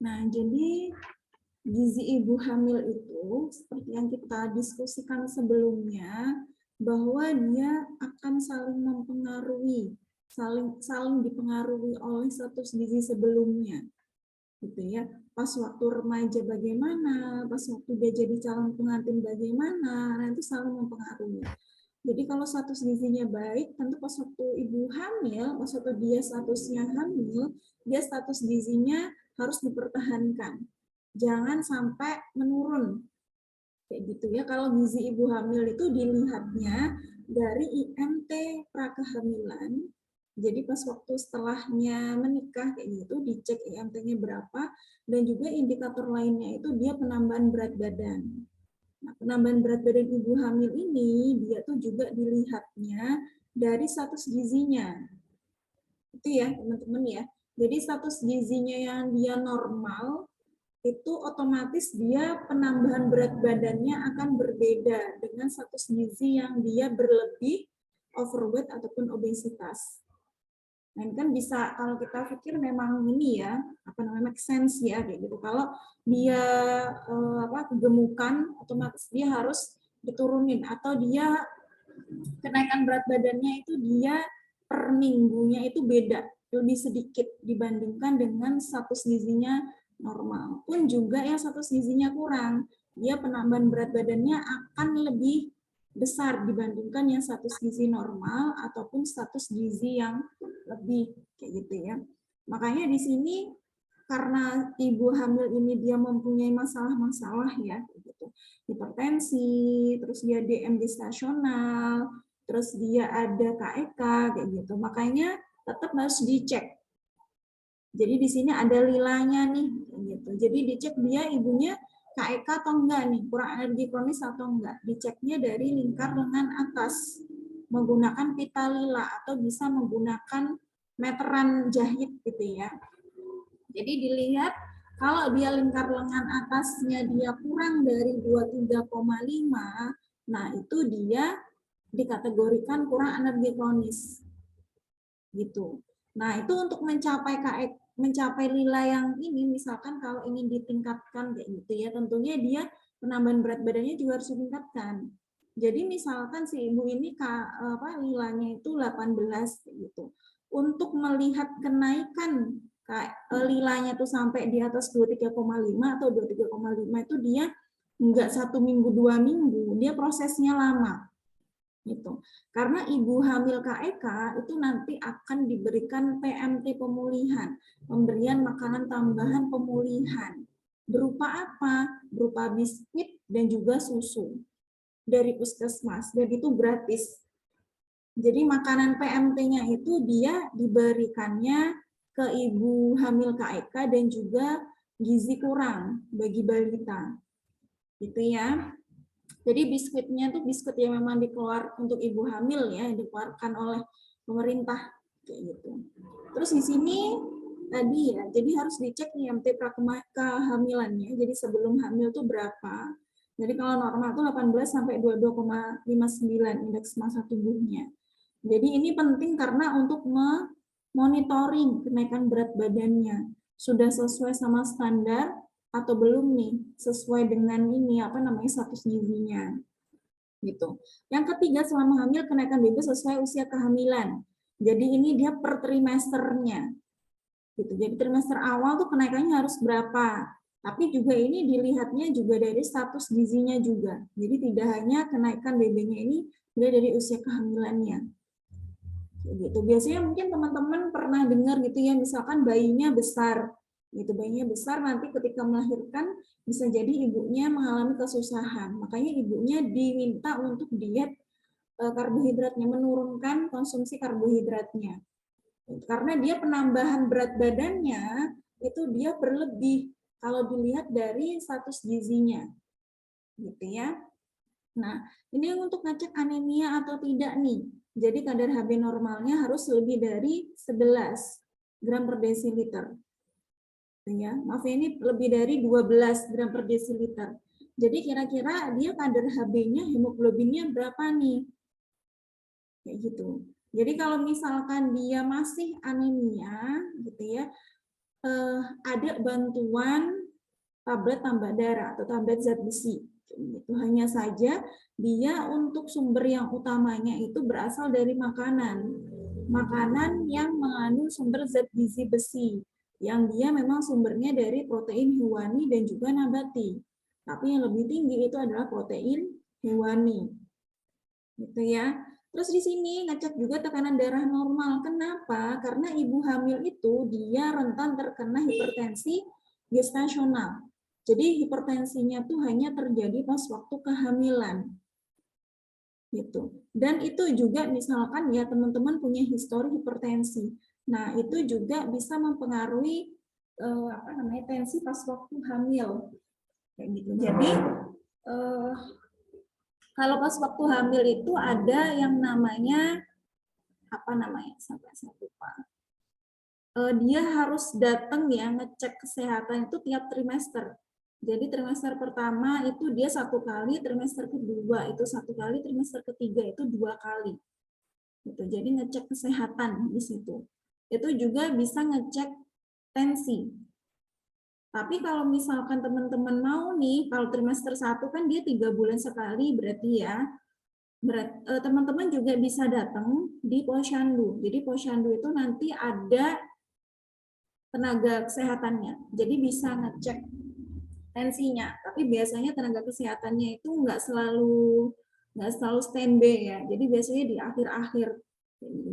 Nah, jadi gizi ibu hamil itu seperti yang kita diskusikan sebelumnya, bahwa dia akan saling mempengaruhi, saling dipengaruhi oleh status gizi sebelumnya, gitu ya. Pas waktu remaja bagaimana, pas waktu dia jadi calon pengantin bagaimana, nanti saling mempengaruhi. Jadi kalau status gizinya baik, tentu pas waktu ibu hamil, pas waktu dia statusnya hamil, dia status gizinya harus dipertahankan. Jangan sampai menurun. Kayak gitu ya. Kalau gizi ibu hamil itu dilihatnya dari IMT prakehamilan. Jadi pas waktu setelahnya menikah kayak gitu dicek IMT-nya berapa, dan juga indikator lainnya itu dia penambahan berat badan. Nah, penambahan berat badan ibu hamil ini dia tuh juga dilihatnya dari status gizinya. Itu ya teman-teman ya. Jadi status gizinya yang dia normal itu otomatis dia penambahan berat badannya akan berbeda dengan status gizi yang dia berlebih, overweight ataupun obesitas. Nah, ini kan bisa kalau kita pikir memang ini ya, apa namanya, make sense ya kayak gitu. Kalau dia kegemukan, otomatis dia harus diturunin, atau dia kenaikan berat badannya itu dia per minggunya itu beda, lebih sedikit dibandingkan dengan status gizinya normal. Pun juga yang status gizinya kurang, dia penambahan berat badannya akan lebih besar dibandingkan yang status gizi normal ataupun status gizi yang lebih kayak gitu ya. Makanya di sini karena ibu hamil ini dia mempunyai masalah-masalah ya gitu. Hipertensi, terus dia DM gestasional, terus dia ada KEK kayak gitu. Makanya tetap harus dicek. Jadi di sini ada lilanya nih gitu. Jadi dicek dia ibunya KEK atau enggak nih, kurang energi kronis atau enggak. Diceknya dari lingkar lengan atas menggunakan pita lila atau bisa menggunakan meteran jahit gitu ya. Jadi dilihat kalau dia lingkar lengan atasnya dia kurang dari 23,5, nah itu dia dikategorikan kurang energi kronis. Gitu. Nah, itu untuk mencapai lila yang ini, misalkan kalau ingin ditingkatkan kayak gitu ya, tentunya dia penambahan berat badannya juga harus ditingkatkan. Jadi misalkan si ibu ini lilanya itu 18 gitu. Untuk melihat kenaikan lilanya tuh sampai di atas 23,5 atau 23,5 itu dia enggak 1 minggu 2 minggu, dia prosesnya lama gitu. Karena ibu hamil KEK itu nanti akan diberikan PMT pemulihan, pemberian makanan tambahan pemulihan. Berupa apa? Berupa biskuit dan juga susu dari puskesmas, dan itu gratis. Jadi makanan PMT-nya itu dia diberikannya ke ibu hamil KEK dan juga gizi kurang bagi balita. Gitu ya. Jadi biskuitnya itu biskuit yang memang dikeluarkan untuk ibu hamil ya, dikeluarkan oleh pemerintah kayak gitu. Terus di sini tadi ya, jadi harus dicek nih MT kehamilannya. Jadi sebelum hamil tuh berapa? Jadi kalau normal tuh 18 sampai 22,59 indeks massa tubuhnya. Jadi ini penting karena untuk monitoring kenaikan berat badannya. Sudah sesuai sama standar atau belum nih, sesuai dengan ini status gizinya. Gitu. Yang ketiga, selama hamil kenaikan BB sesuai usia kehamilan. Jadi ini dia per trimesternya. Gitu. Jadi trimester awal tuh kenaikannya harus berapa? Tapi juga ini dilihatnya juga dari status gizinya juga. Jadi tidak hanya kenaikan BB-nya ini dari usia kehamilannya. Gitu. Biasanya mungkin teman-teman pernah dengar gitu ya, misalkan bayinya besar, gitu, bayinya besar nanti ketika melahirkan bisa jadi ibunya mengalami kesusahan, makanya ibunya diminta untuk diet karbohidratnya, menurunkan konsumsi karbohidratnya, karena dia penambahan berat badannya itu dia berlebih kalau dilihat dari status gizinya, gitu ya. Nah, ini untuk ngecek anemia atau tidak nih. Jadi kadar Hb normalnya harus lebih dari 11 gram per desiliter. Ya, maaf ya, ini lebih dari 12 gram per desiliter. Jadi kira-kira dia kadar Hb-nya, hemoglobinnya berapa nih? Kayak gitu. Jadi kalau misalkan dia masih anemia, gitu ya, ada bantuan tablet tambah darah atau tablet zat besi. Itu hanya saja dia untuk sumber yang utamanya itu berasal dari makanan. Makanan yang mengandung sumber zat gizi besi, yang dia memang sumbernya dari protein hewani dan juga nabati. Tapi yang lebih tinggi itu adalah protein hewani. Gitu ya. Terus di sini ngecek juga tekanan darah normal. Kenapa? Karena ibu hamil itu dia rentan terkena hipertensi gestasional. Jadi hipertensinya tuh hanya terjadi pas waktu kehamilan. Gitu. Dan itu juga misalkan ya teman-teman punya histori hipertensi. Nah, itu juga bisa mempengaruhi tensi pas waktu hamil. Kayak gitu. Jadi kalau pas waktu hamil itu ada yang namanya sampai saya lupa. Dia harus datang ya ngecek kesehatan itu tiap trimester. Jadi trimester pertama itu dia 1 kali, trimester kedua itu 1 kali, trimester ketiga itu 2 kali. Gitu. Jadi ngecek kesehatan di situ. Itu juga bisa ngecek tensi. Tapi kalau misalkan teman-teman mau nih, kalau trimester 1 kan dia 3 bulan sekali berarti ya. Teman-teman juga bisa datang di posyandu. Jadi posyandu itu nanti ada tenaga kesehatannya. Jadi bisa ngecek tensinya. Tapi biasanya tenaga kesehatannya itu nggak selalu standby ya. Jadi biasanya di akhir-akhir.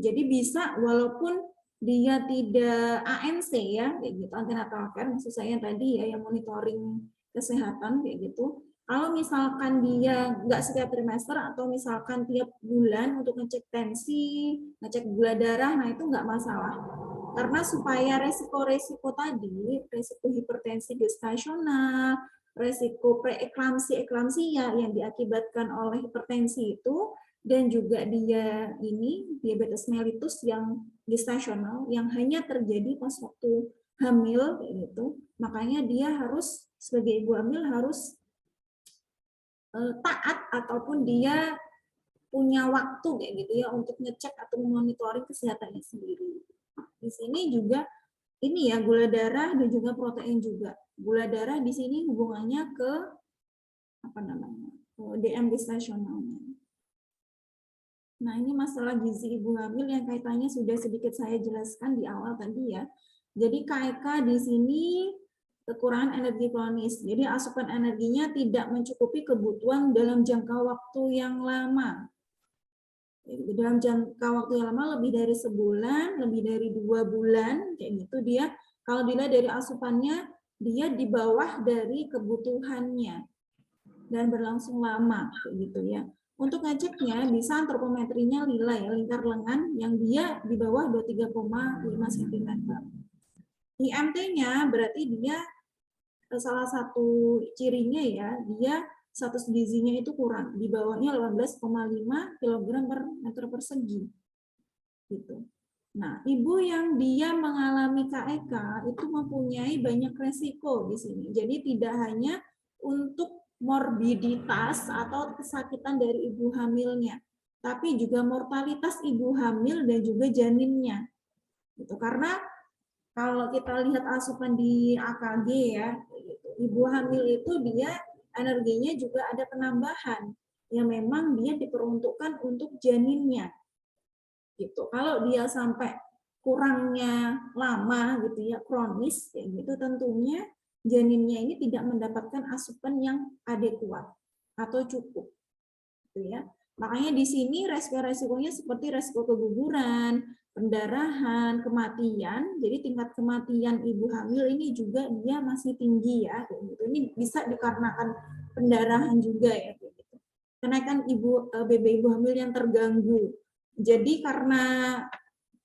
Jadi bisa walaupun dia tidak ANC ya, kayak gitu, antenatal care maksud saya tadi ya yang monitoring kesehatan kayak gitu. Kalau misalkan dia nggak setiap trimester atau misalkan tiap bulan untuk ngecek tensi, ngecek gula darah, nah itu nggak masalah. Karena supaya resiko-resiko tadi, resiko hipertensi gestasional, resiko preeklamsia yang diakibatkan oleh hipertensi itu, dan juga dia ini diabetes mellitus yang gestasional yang hanya terjadi pas waktu hamil kayak gitu. Makanya dia harus sebagai ibu hamil harus taat ataupun dia punya waktu kayak gitu ya untuk ngecek atau memonitoring kesehatannya sendiri. Di sini juga ini ya gula darah dan juga protein juga. Gula darah di sini hubungannya ke DM gestasionalnya. Nah, ini masalah gizi ibu hamil yang kaitannya sudah sedikit saya jelaskan di awal tadi ya. Jadi KEK di sini kekurangan energi kronis. Jadi asupan energinya tidak mencukupi kebutuhan dalam jangka waktu yang lama. Dalam jangka waktu yang lama lebih dari sebulan, lebih dari 2 bulan, kayak gitu dia. Kalau dilihat dari asupannya, dia di bawah dari kebutuhannya dan berlangsung lama, kayak gitu ya. Untuk ngeceknya bisa antropometrinya lila ya, lingkar lengan yang dia di bawah 23,5 cm. IMT-nya berarti dia salah satu cirinya ya, dia status gizinya itu kurang, di bawahnya 18,5 kg per meter persegi. Gitu. Nah, ibu yang dia mengalami KEK itu mempunyai banyak resiko di sini. Jadi tidak hanya untuk morbiditas atau kesakitan dari ibu hamilnya, tapi juga mortalitas ibu hamil dan juga janinnya. Gitu. Karena kalau kita lihat asupan di AKG ya, ibu hamil itu dia energinya juga ada penambahan yang memang dia diperuntukkan untuk janinnya. Gitu. Kalau dia sampai kurangnya lama gitu ya, kronis kayak gitu, tentunya janinnya ini tidak mendapatkan asupan yang adekuat atau cukup. Gitu ya. Makanya di sini resiko-resikonya seperti resiko keguguran, pendarahan, kematian. Jadi tingkat kematian ibu hamil ini juga dia masih tinggi ya. Gitu. Ini bisa dikarenakan pendarahan juga ya. Gitu. Kenaikan BB ibu hamil yang terganggu. Jadi karena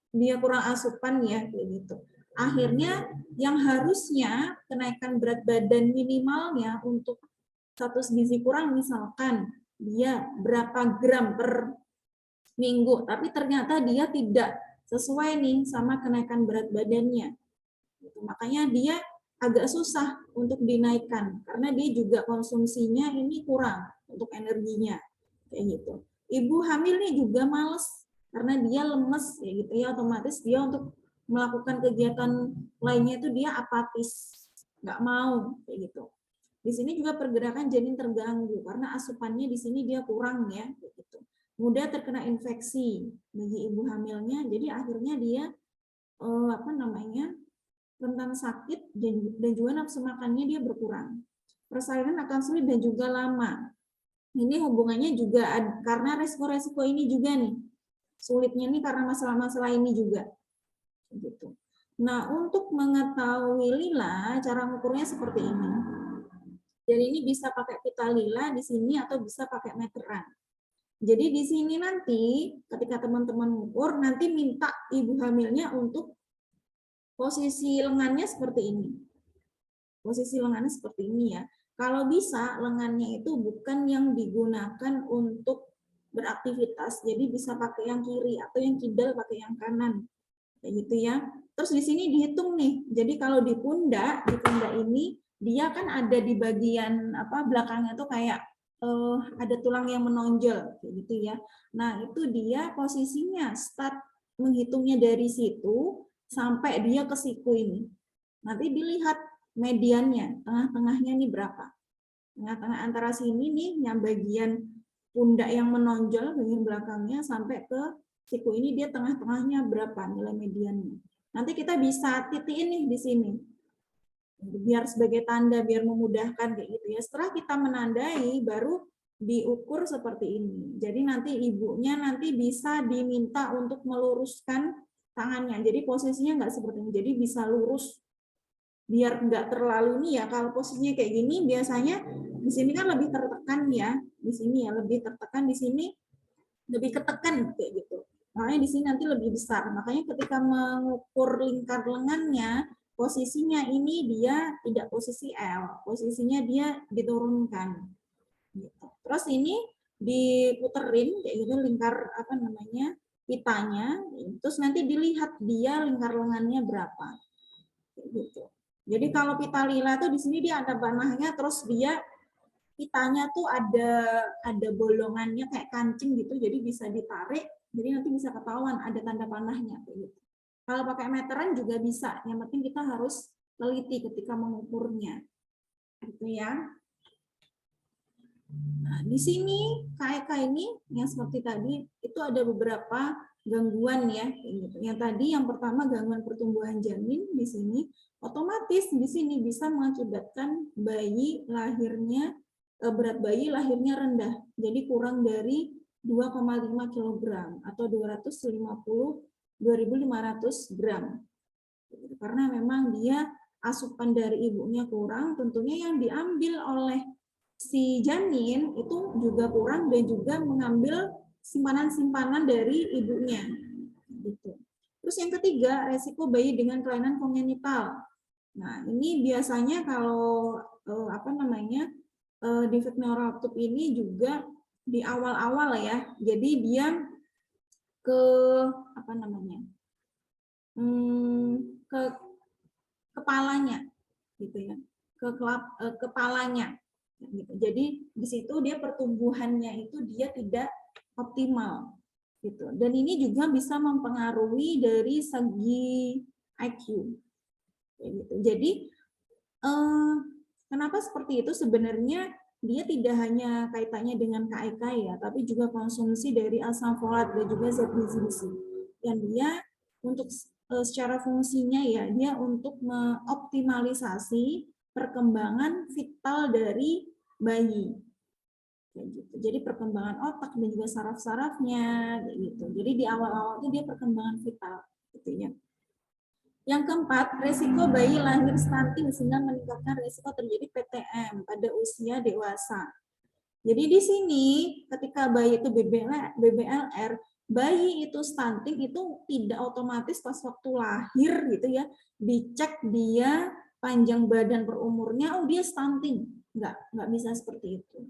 dia kurang asupan ya kayak gitu. Akhirnya yang harusnya kenaikan berat badan minimalnya untuk status gizi kurang misalkan dia berapa gram per minggu, tapi ternyata dia tidak sesuai nih sama kenaikan berat badannya. Makanya dia agak susah untuk dinaikkan karena dia juga konsumsinya ini kurang untuk energinya kayak gitu. Ibu hamil nih juga males karena dia lemes kayak gitu ya, otomatis dia untuk melakukan kegiatan lainnya itu dia apatis, nggak mau kayak gitu. Di sini juga pergerakan janin terganggu karena asupannya di sini dia kurang ya, gitu. Mudah terkena infeksi bagi ibu hamilnya, jadi akhirnya dia rentan sakit dan juga nafsu makannya dia berkurang. Persalinan akan sulit dan juga lama. Ini hubungannya juga karena resiko-resiko ini juga nih. Sulitnya nih karena masalah-masalah ini juga. Gitu. Nah, untuk mengetahui lila, cara mengukurnya seperti ini. Jadi ini bisa pakai pita lila di sini atau bisa pakai meteran. Jadi di sini nanti ketika teman-teman mengukur, nanti minta ibu hamilnya untuk posisi lengannya seperti ini. Posisi lengannya seperti ini ya. Kalau bisa lengannya itu bukan yang digunakan untuk beraktivitas, jadi bisa pakai yang kiri atau yang kidal pakai yang kanan. Kayak gitu ya. Terus di sini dihitung nih. Jadi kalau di pundak ini dia kan ada di bagian belakangnya tuh kayak ada tulang yang menonjol kayak gitu ya. Nah, itu dia posisinya start menghitungnya dari situ sampai dia ke siku ini. Nanti dilihat mediannya, tengah-tengahnya ini berapa. Tengah-tengah antara sini nih yang bagian pundak yang menonjol bagian belakangnya sampai ke siku ini dia tengah-tengahnya berapa nilai mediannya. Nanti kita bisa titiin nih di sini. Biar sebagai tanda, biar memudahkan kayak gitu ya. Setelah kita menandai, baru diukur seperti ini. Jadi nanti ibunya nanti bisa diminta untuk meluruskan tangannya. Jadi posisinya nggak seperti ini. Jadi bisa lurus. Biar nggak terlalu nih ya. Kalau posisinya kayak gini, biasanya di sini kan lebih tertekan ya. Di sini ya lebih tertekan, di sini lebih ketekan kayak gitu. Makanya di sini nanti lebih besar. Makanya ketika mengukur lingkar lengannya, posisinya ini dia tidak posisi L, posisinya dia diturunkan. Gitu. Terus ini diputerin kayak gitu lingkar pitanya, terus nanti dilihat dia lingkar lengannya berapa. Kayak gitu. Jadi kalau pita lila tuh di sini dia ada panahnya, terus dia pitanya tuh ada bolongannya kayak kancing gitu, jadi bisa ditarik, jadi nanti bisa ketahuan ada tanda panahnya kayak gitu. Kalau pakai meteran juga bisa, yang penting kita harus teliti ketika mengukurnya, gitu ya. Nah, di sini KEK ini yang seperti tadi itu ada beberapa gangguan ya, gitu. Yang tadi yang pertama gangguan pertumbuhan janin di sini, otomatis di sini bisa mengakibatkan berat bayi lahirnya rendah, jadi kurang dari 2,5 kg atau 2.500 gram. Karena memang dia asupan dari ibunya kurang, tentunya yang diambil oleh si janin itu juga kurang dan juga mengambil simpanan-simpanan dari ibunya. Gitu. Terus yang ketiga, resiko bayi dengan kelainan kongenital. Nah, ini biasanya kalau defect neural tube ini juga di awal-awal ya. Jadi dia ke ke kepalanya gitu ya. Kepalanya gitu. Jadi di situ dia pertumbuhannya itu dia tidak optimal gitu. Dan ini juga bisa mempengaruhi dari segi IQ. Gitu. Jadi kenapa seperti itu? Sebenarnya dia tidak hanya kaitannya dengan KEK ya, tapi juga konsumsi dari asam folat dan juga zat gizi besi. Yang dia untuk secara fungsinya ya, dia untuk mengoptimalisasi perkembangan vital dari bayi. Gitu. Jadi perkembangan otak dan juga saraf-sarafnya gitu. Jadi di awal-awal itu dia perkembangan vital gitu ya. Yang keempat, resiko bayi lahir stunting sehingga meningkatkan resiko terjadi PTM pada usia dewasa. Jadi di sini ketika bayi itu BBLR, bayi itu stunting itu tidak otomatis pas waktu lahir gitu ya, dicek dia panjang badan per umurnya, oh dia stunting. Enggak bisa seperti itu.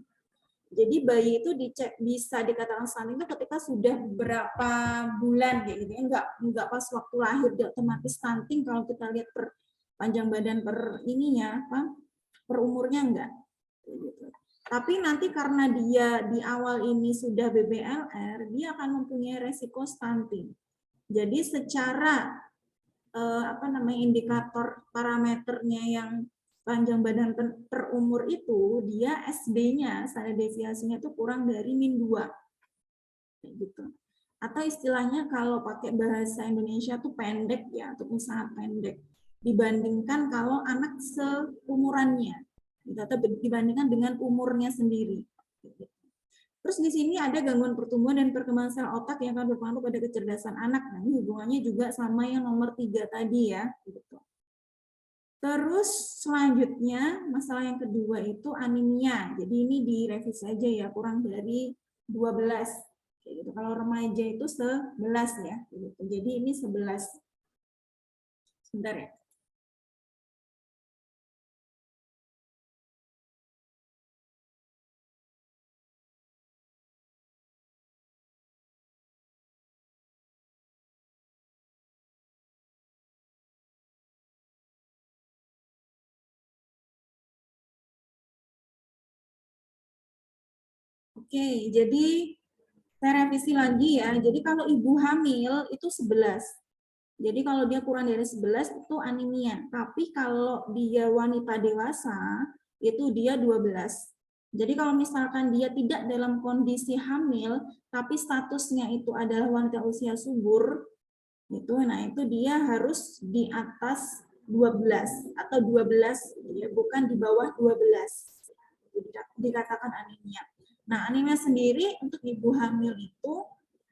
Jadi bayi itu dicek bisa dikatakan stunting itu ketika sudah berapa bulan kayak gitu ya. Enggak pas waktu lahir dia otomatis stunting kalau kita lihat per panjang badan per ininya per umurnya enggak. Gitu. Tapi nanti karena dia di awal ini sudah BBLR, dia akan mempunyai resiko stunting. Jadi secara indikator parameternya yang panjang badan per umur itu, dia SB-nya, standar deviasinya itu kurang dari -2. Kayak gitu. Atau istilahnya kalau pakai bahasa Indonesia tuh pendek ya, ataupun sangat pendek. Dibandingkan kalau anak seumurannya, gitu, atau dibandingkan dengan umurnya sendiri. Terus di sini ada gangguan pertumbuhan dan perkembangan sel otak yang akan berpengaruh pada kecerdasan anak. Nah, ini hubungannya juga sama yang nomor 3 tadi ya. Gitu. Terus selanjutnya, masalah yang kedua itu anemia. Jadi ini direvisi aja ya, kurang dari 12. Kayak gitu. Kalau remaja itu 11 ya. Gitu. Jadi ini 11. Sebentar ya. Oke, jadi saya revisi lagi ya. Jadi kalau ibu hamil itu 11. Jadi kalau dia kurang dari 11 itu anemia. Tapi kalau dia wanita dewasa itu dia 12. Jadi kalau misalkan dia tidak dalam kondisi hamil tapi statusnya itu adalah wanita usia subur, itu dia harus di atas 12 atau 12 ya, bukan di bawah 12. Dikatakan anemia. Nah, anemia sendiri untuk ibu hamil itu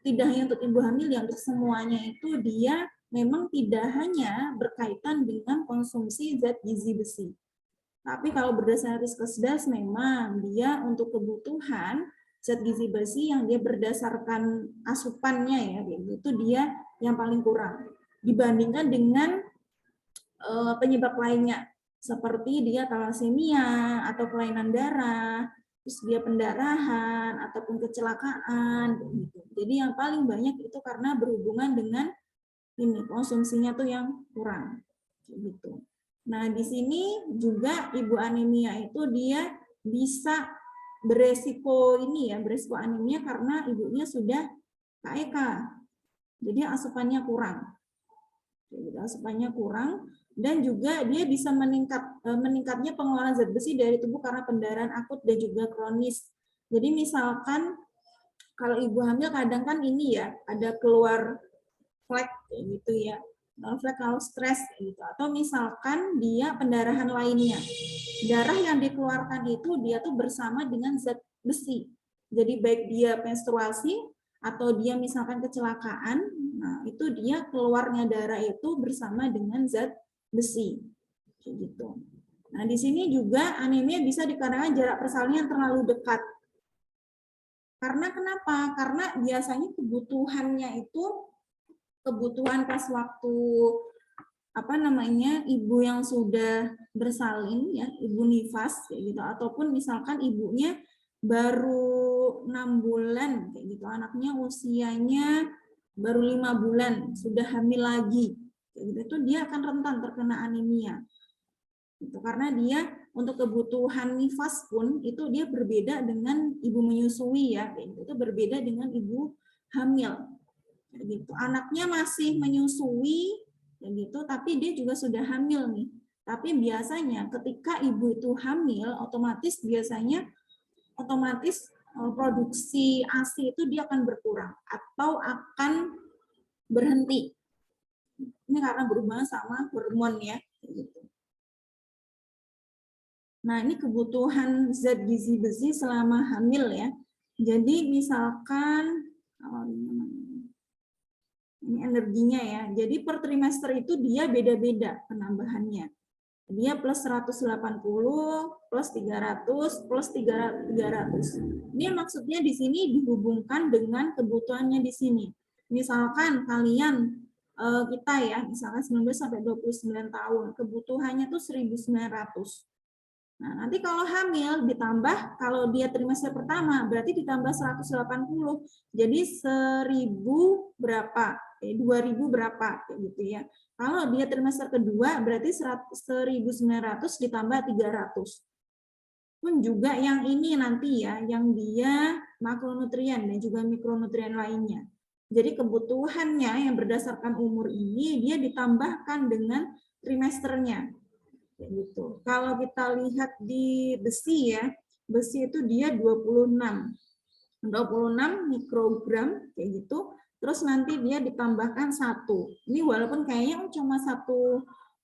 tidak hanya untuk ibu hamil ya, untuk semuanya itu dia memang tidak hanya berkaitan dengan konsumsi zat gizi besi. Tapi kalau berdasarkan Riskesdas memang dia untuk kebutuhan zat gizi besi yang dia berdasarkan asupannya ya, itu dia yang paling kurang dibandingkan dengan penyebab lainnya seperti dia talasemia atau kelainan darah, terus dia pendarahan ataupun kecelakaan gitu. Jadi yang paling banyak itu karena berhubungan dengan ini konsumsinya tuh yang kurang gitu. Nah, di sini juga ibu anemia itu dia bisa beresiko ini ya, beresiko anemia karena ibunya sudah KEK. Jadi asupannya kurang. Jadi asupannya kurang dan juga dia bisa meningkatnya pengeluaran zat besi dari tubuh karena pendarahan akut dan juga kronis. Jadi misalkan kalau ibu hamil kadang kan ini ya ada keluar flek gitu ya, flek kalau stres gitu, atau misalkan dia pendarahan lainnya, darah yang dikeluarkan itu dia tuh bersama dengan zat besi. Jadi baik dia menstruasi atau dia misalkan kecelakaan, nah itu dia keluarnya darah itu bersama dengan zat besi, kayak gitu. Nah di sini juga anemia bisa dikarenakan jarak persalinan terlalu dekat. Karena kenapa? Karena biasanya kebutuhannya itu kebutuhan pas waktu ibu yang sudah bersalin ya, ibu nifas kayak gitu, ataupun misalkan ibunya baru 6 bulan kayak gitu, anaknya usianya baru 5 bulan sudah hamil lagi kayak gitu, itu dia akan rentan terkena anemia gitu, karena dia untuk kebutuhan nifas pun itu dia berbeda dengan ibu menyusui ya, kayak gitu, itu berbeda dengan ibu hamil kayak gitu. Anaknya masih menyusui kayak gitu, tapi dia juga sudah hamil nih. Tapi biasanya ketika ibu itu hamil, otomatis produksi ASI itu dia akan berkurang atau akan berhenti. Ini karena berhubungan sama hormon ya. Nah, ini kebutuhan zat gizi besi selama hamil ya. Jadi misalkan ini energinya ya. Jadi per trimester itu dia beda-beda penambahannya. Dia plus 180, plus 300, plus 300. Ini maksudnya di sini dihubungkan dengan kebutuhannya di sini. Misalkan kalian kita ya, misalkan 19 sampai 29 tahun, kebutuhannya tuh 1900. Nah, nanti kalau hamil ditambah, kalau dia trimester pertama berarti ditambah 180. Jadi 1000 berapa? 2000 berapa kayak gitu ya. Kalau dia trimester kedua berarti 1900 ditambah 300. Pun juga yang ini nanti ya, yang dia makronutrien dan juga mikronutrien lainnya. Jadi kebutuhannya yang berdasarkan umur ini dia ditambahkan dengan trimesternya. Kayak gitu. Kalau kita lihat di besi ya, besi itu dia 26 mikrogram kayak gitu. Terus nanti dia ditambahkan 1. Ini walaupun kayaknya cuma 1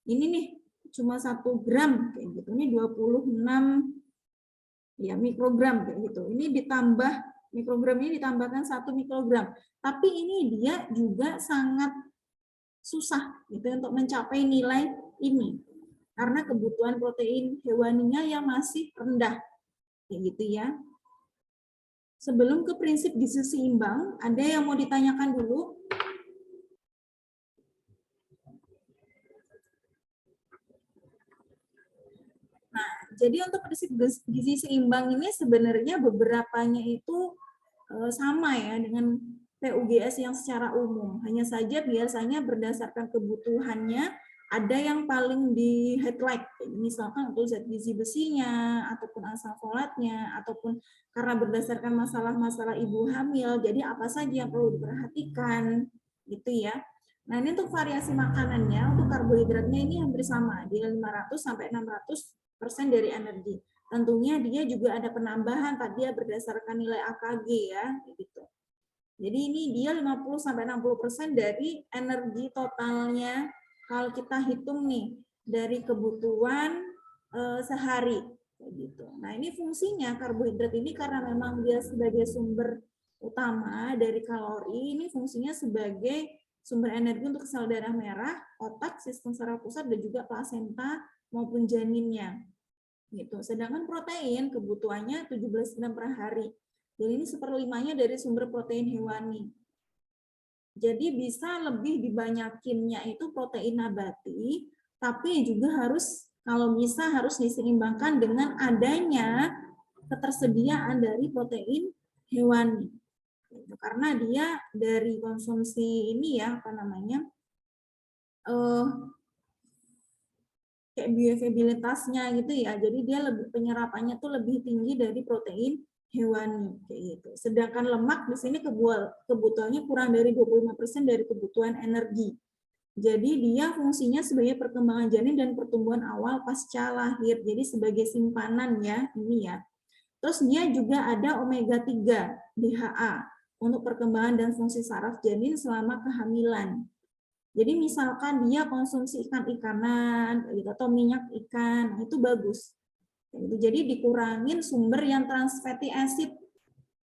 ini nih, cuma 1 gram kayak gitu. Ini 26 ya mikrogram kayak gitu. Ini ditambah mikrogram ini ditambahkan 1 mikrogram. Tapi ini dia juga sangat susah gitu untuk mencapai nilai ini karena kebutuhan protein hewaninya yang masih rendah kayak gitu ya. Sebelum ke prinsip gizi seimbang, ada yang mau ditanyakan dulu? Nah, jadi untuk prinsip gizi seimbang ini sebenarnya beberapanya itu sama ya dengan PUGS yang secara umum. Hanya saja biasanya berdasarkan kebutuhannya ada yang paling di highlight, misalkan untuk zat gizi besinya, ataupun asam folatnya, ataupun karena berdasarkan masalah-masalah ibu hamil, jadi apa saja yang perlu diperhatikan, gitu ya. Nah ini untuk variasi makanannya, untuk karbohidratnya ini hampir sama, di 500 sampai 600% dari energi. Tentunya dia juga ada penambahan tadi ya berdasarkan nilai AKG ya, gitu. Jadi ini dia 50 sampai 60% dari energi totalnya kalau kita hitung nih dari kebutuhan sehari gitu. Nah, ini fungsinya karbohidrat ini karena memang dia sebagai sumber utama dari kalori, ini fungsinya sebagai sumber energi untuk sel darah merah, otak, sistem saraf pusat dan juga plasenta maupun janinnya. Gitu. Sedangkan protein kebutuhannya 17 gram per hari. Jadi ini seperlimanya dari sumber protein hewani. Jadi bisa lebih dibanyakinnya itu protein nabati, tapi juga harus kalau bisa harus diseimbangkan dengan adanya ketersediaan dari protein hewani. Karena dia dari konsumsi ini ya apa namanya kayak bioavailabilitasnya gitu ya. Jadi dia lebih penyerapannya tuh lebih tinggi dari protein hewani kayak gitu. Sedangkan lemak di sini kebutuhannya kurang dari 25% dari kebutuhan energi. Jadi dia fungsinya sebagai perkembangan janin dan pertumbuhan awal pasca lahir. Jadi sebagai simpanan ya, ini ya. Terus dia juga ada omega 3 DHA untuk perkembangan dan fungsi saraf janin selama kehamilan. Jadi misalkan dia konsumsi ikan-ikanan gitu, atau minyak ikan, itu bagus. Jadi dikurangin sumber yang trans fatty acid.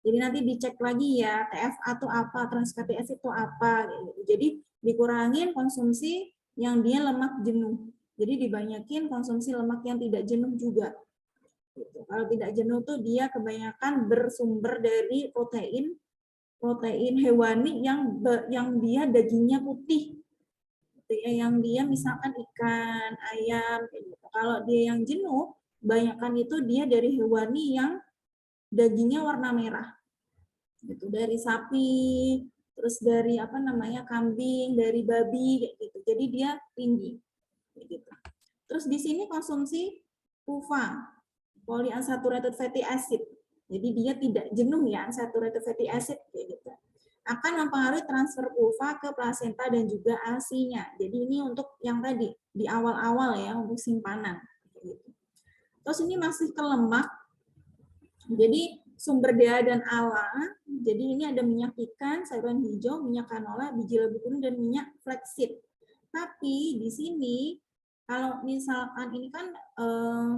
Jadi nanti dicek lagi ya, TFA itu apa, trans fatty acid itu apa. Gitu. Jadi dikurangin konsumsi yang dia lemak jenuh. Jadi dibanyakin konsumsi lemak yang tidak jenuh juga. Gitu. Kalau tidak jenuh tuh dia kebanyakan bersumber dari protein hewani yang dia dagingnya putih. Yang dia misalkan ikan, ayam, kayak gitu. Kalau dia yang jenuh, kebanyakan itu dia dari hewani yang dagingnya warna merah. Gitu, dari sapi, terus dari apa namanya kambing, dari babi kayak gitu. Jadi dia tinggi kayak gitu. Terus di sini konsumsi PUFA, polyunsaturated fatty acid. Jadi dia tidak jenuh ya, unsaturated fatty acid kayak gitu. Akan mempengaruhi transfer PUFA ke plasenta dan juga ASI-nya. Jadi ini untuk yang tadi di awal-awal ya untuk simpanan. Terus ini masih ke lemak. Jadi sumber DHA dan ALA. Jadi ini ada minyak ikan, sayuran hijau, minyak canola, biji labu kuning dan minyak flaxseed. Tapi di sini kalau misalkan ini kan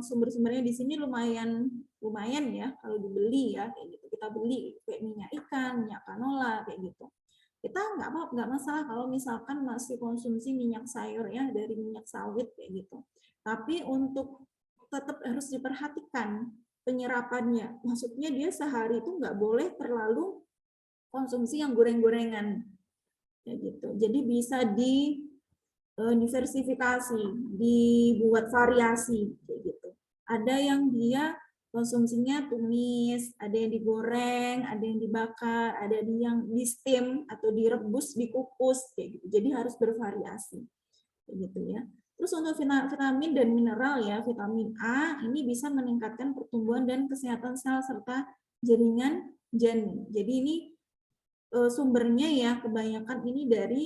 sumber-sumbernya di sini lumayan ya kalau dibeli ya kayak gitu. Kita beli kayak minyak ikan, minyak canola kayak gitu. Kita nggak masalah kalau misalkan masih konsumsi minyak sayur ya dari minyak sawit kayak gitu. Tapi untuk tetap harus diperhatikan penyerapannya. Maksudnya dia sehari itu nggak boleh terlalu konsumsi yang goreng-gorengan kayak gitu. Jadi bisa diversifikasi, dibuat variasi kayak gitu. Ada yang dia konsumsinya tumis, ada yang digoreng, ada yang dibakar, ada yang di steam atau direbus, dikukus kayak gitu. Jadi harus bervariasi kayak gitu ya. Terus untuk vitamin dan mineral ya, vitamin A ini bisa meningkatkan pertumbuhan dan kesehatan sel serta jaringan janin. Jadi ini sumbernya ya kebanyakan ini dari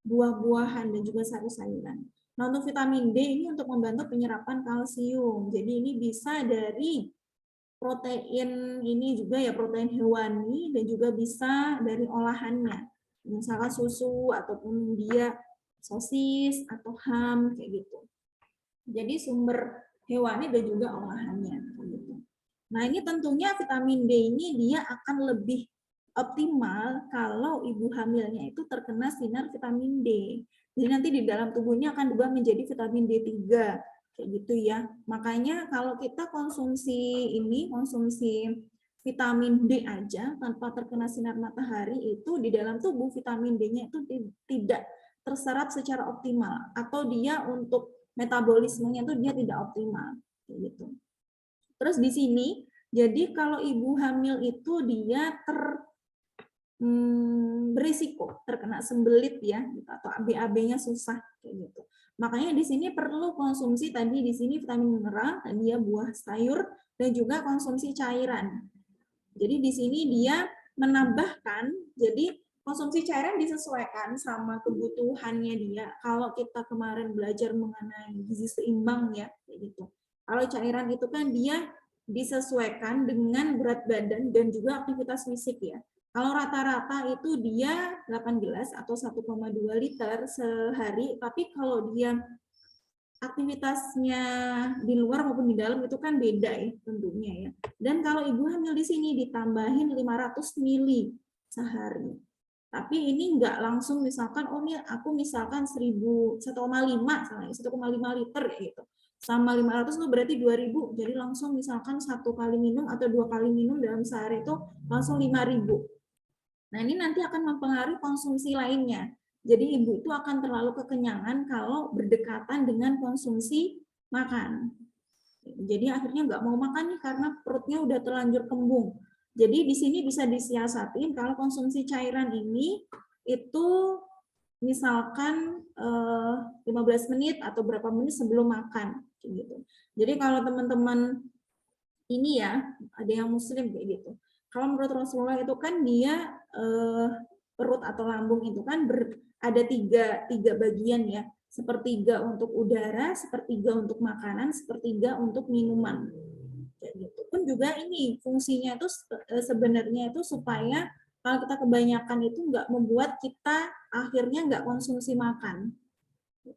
buah-buahan dan juga sayur-sayuran. Nah, untuk vitamin D ini untuk membantu penyerapan kalsium. Jadi ini bisa dari protein ini juga ya, protein hewani, dan juga bisa dari olahannya. Misalkan susu ataupun dia sosis atau ham kayak gitu. Jadi sumber hewani dan juga olahannya gitu. Nah, ini tentunya vitamin D ini dia akan lebih optimal kalau ibu hamilnya itu terkena sinar vitamin D. Jadi nanti di dalam tubuhnya akan berubah menjadi vitamin D3 kayak gitu ya. Makanya kalau kita konsumsi vitamin D aja tanpa terkena sinar matahari, itu di dalam tubuh vitamin D-nya itu tidak terserap secara optimal, atau dia untuk metabolismenya itu dia tidak optimal kayak gitu. Terus di sini, jadi kalau ibu hamil itu dia berisiko terkena sembelit ya, atau BAB-nya susah kayak gitu. Makanya di sini perlu konsumsi tadi di sini vitamin mineral, tadi ya buah sayur, dan juga konsumsi cairan. Jadi di sini dia menambahkan, jadi konsumsi cairan disesuaikan sama kebutuhannya dia. Kalau kita kemarin belajar mengenai gizi seimbang ya, kayak gitu. Kalau cairan itu kan dia disesuaikan dengan berat badan dan juga aktivitas fisik ya. Kalau rata-rata itu dia 8 gelas atau 1,2 liter sehari, tapi kalau dia aktivitasnya di luar maupun di dalam itu kan beda ya tentunya ya. Dan kalau ibu hamil di sini ditambahin 500 mili sehari. Tapi ini enggak langsung misalkan, oh ini aku misalkan 1,5 liter gitu. Sama 500 itu berarti 2000. Jadi langsung misalkan 1 kali minum atau 2 kali minum dalam sehari itu langsung 5000. Nah, ini nanti akan mempengaruhi konsumsi lainnya. Jadi ibu itu akan terlalu kekenyangan kalau berdekatan dengan konsumsi makan. Jadi akhirnya nggak mau makan nih karena perutnya udah terlanjur kembung. Jadi di sini bisa disiasatin kalau konsumsi cairan ini itu misalkan 15 menit atau berapa menit sebelum makan gitu. Jadi kalau teman-teman ini ya, ada yang muslim kayak gitu. Kalau menurut Rasulullah itu kan dia perut atau lambung itu kan ada tiga bagian ya, sepertiga untuk udara, sepertiga untuk makanan, sepertiga untuk minuman. Kayak gitu. Pun juga ini fungsinya itu sebenarnya itu supaya kalau kita kebanyakan itu nggak membuat kita akhirnya nggak konsumsi makan.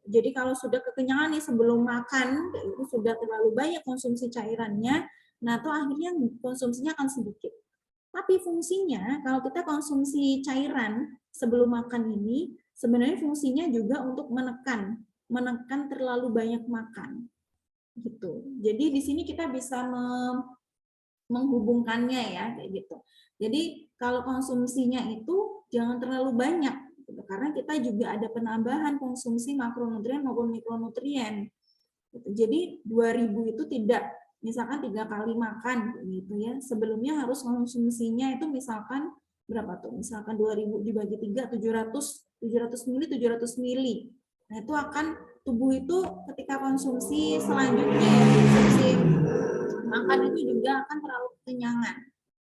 Jadi kalau sudah kekenyangan nih sebelum makan, itu sudah terlalu banyak konsumsi cairannya, nah itu akhirnya konsumsinya akan sedikit. Tapi fungsinya, kalau kita konsumsi cairan sebelum makan ini, sebenarnya fungsinya juga untuk menekan terlalu banyak makan. Gitu. Jadi di sini kita bisa menghubungkannya ya, kayak gitu. Jadi kalau konsumsinya itu jangan terlalu banyak, gitu. Karena kita juga ada penambahan konsumsi makronutrien maupun mikronutrien. Gitu. Jadi 2000 itu tidak misalkan 3 kali makan gitu ya. Sebelumnya harus konsumsinya itu misalkan berapa tuh? Misalkan 2000 dibagi 3 700 mili 700 mili. Nah, itu akan tubuh itu ketika konsumsi selanjutnya ya, konsumsi makan itu juga akan terlalu kekenyangan.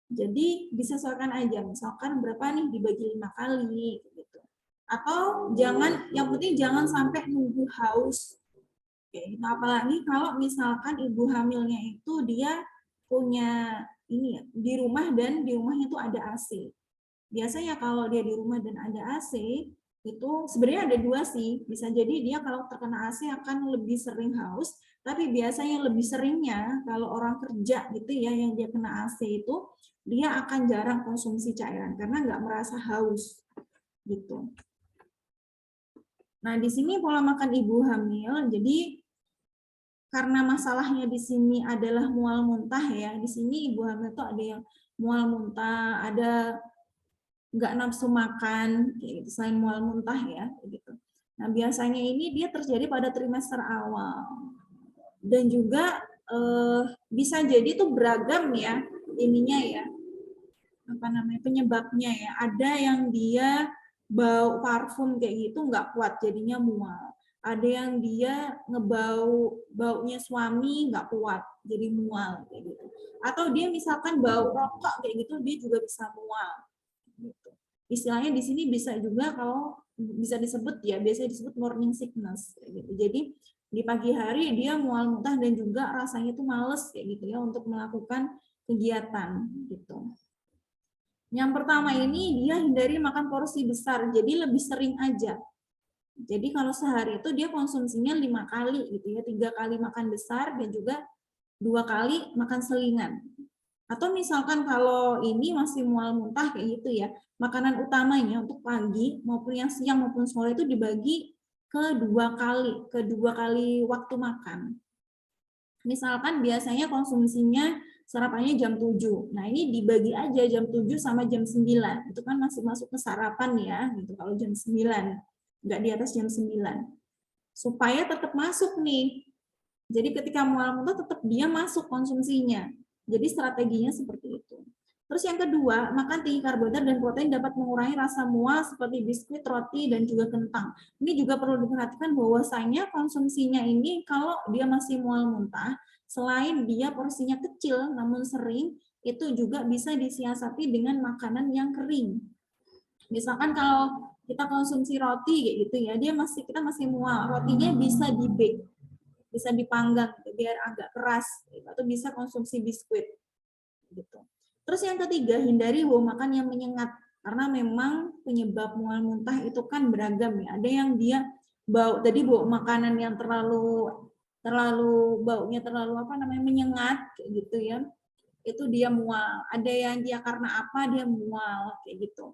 Jadi disesuaikan aja, misalkan berapa nih dibagi 5 kali gitu. Atau jangan, yang penting jangan sampai nunggu haus. Oke, nah apalagi kalau misalkan ibu hamilnya itu dia punya ini ya, di rumah dan di rumahnya itu ada AC. Biasanya kalau dia di rumah dan ada AC, itu sebenarnya ada dua sih. Bisa jadi dia kalau terkena AC akan lebih sering haus, tapi biasanya lebih seringnya kalau orang kerja gitu ya yang dia kena AC itu, dia akan jarang konsumsi cairan karena nggak merasa haus gitu. Nah, di sini pola makan ibu hamil, jadi karena masalahnya di sini adalah mual muntah ya. Di sini ibu hamil itu ada yang mual muntah, ada nggak nafsu makan, kayak gitu, selain mual muntah ya, gitu. Nah, biasanya ini dia terjadi pada trimester awal. Dan juga bisa jadi tuh beragam ya, ininya ya, apa namanya, penyebabnya ya. Ada yang dia bau parfum kayak gitu nggak kuat, jadinya mual. Ada yang dia baunya suami nggak kuat, jadi mual kayak gitu. Atau dia misalkan bau rokok kayak gitu, dia juga bisa mual. Gitu. istilahnya di sini bisa juga kalau bisa disebut ya, biasanya disebut morning sickness gitu. Jadi di pagi hari dia mual muntah dan juga rasanya itu males kayak gitu ya untuk melakukan kegiatan gitu. Yang pertama ini dia hindari makan porsi besar, jadi lebih sering aja. Jadi kalau sehari itu dia konsumsinya 5 kali gitu ya, 3 kali makan besar dan juga 2 kali makan selingan. Atau misalkan kalau ini masih mual muntah kayak gitu ya, makanan utamanya untuk pagi maupun yang siang maupun sore itu dibagi ke 2 kali waktu makan. Misalkan biasanya konsumsinya sarapannya jam 7. Nah, ini dibagi aja jam 7 sama jam 9. Itu kan masih masuk ke sarapan ya, gitu kalau jam 9. Enggak di atas jam 9. Supaya tetap masuk nih. Jadi ketika mual muntah tetap dia masuk konsumsinya. Jadi strateginya seperti itu. Terus yang kedua, makan tinggi karbohidrat dan protein dapat mengurangi rasa mual seperti biskuit, roti, dan juga kentang. Ini juga perlu diperhatikan bahwasanya konsumsinya ini kalau dia masih mual muntah, selain dia porsinya kecil namun sering, itu juga bisa disiasati dengan makanan yang kering. Misalkan kalau kita konsumsi roti kayak gitu ya, kita masih mual, rotinya bisa di-bake, bisa dipanggang biar agak keras, atau bisa konsumsi biskuit gitu. Terus yang ketiga, hindari bau makan yang menyengat karena memang penyebab mual muntah itu kan beragam ya. Ada yang dia bau makanan yang terlalu baunya terlalu menyengat kayak gitu ya. Itu dia mual. Ada yang dia karena apa dia mual kayak gitu.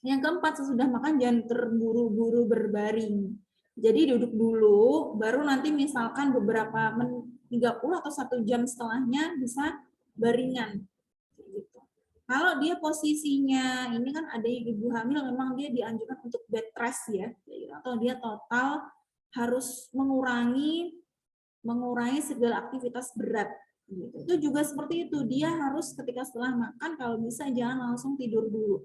Yang keempat, sesudah makan jangan terburu-buru berbaring. Jadi duduk dulu, baru nanti misalkan beberapa 30 atau 1 jam setelahnya bisa baringan. Gitu. Kalau dia posisinya, ini kan ada ibu hamil memang dia dianjurkan untuk bed rest ya, atau dia total harus mengurangi segala aktivitas berat. Gitu. Itu juga seperti itu, dia harus ketika setelah makan kalau bisa jangan langsung tidur dulu.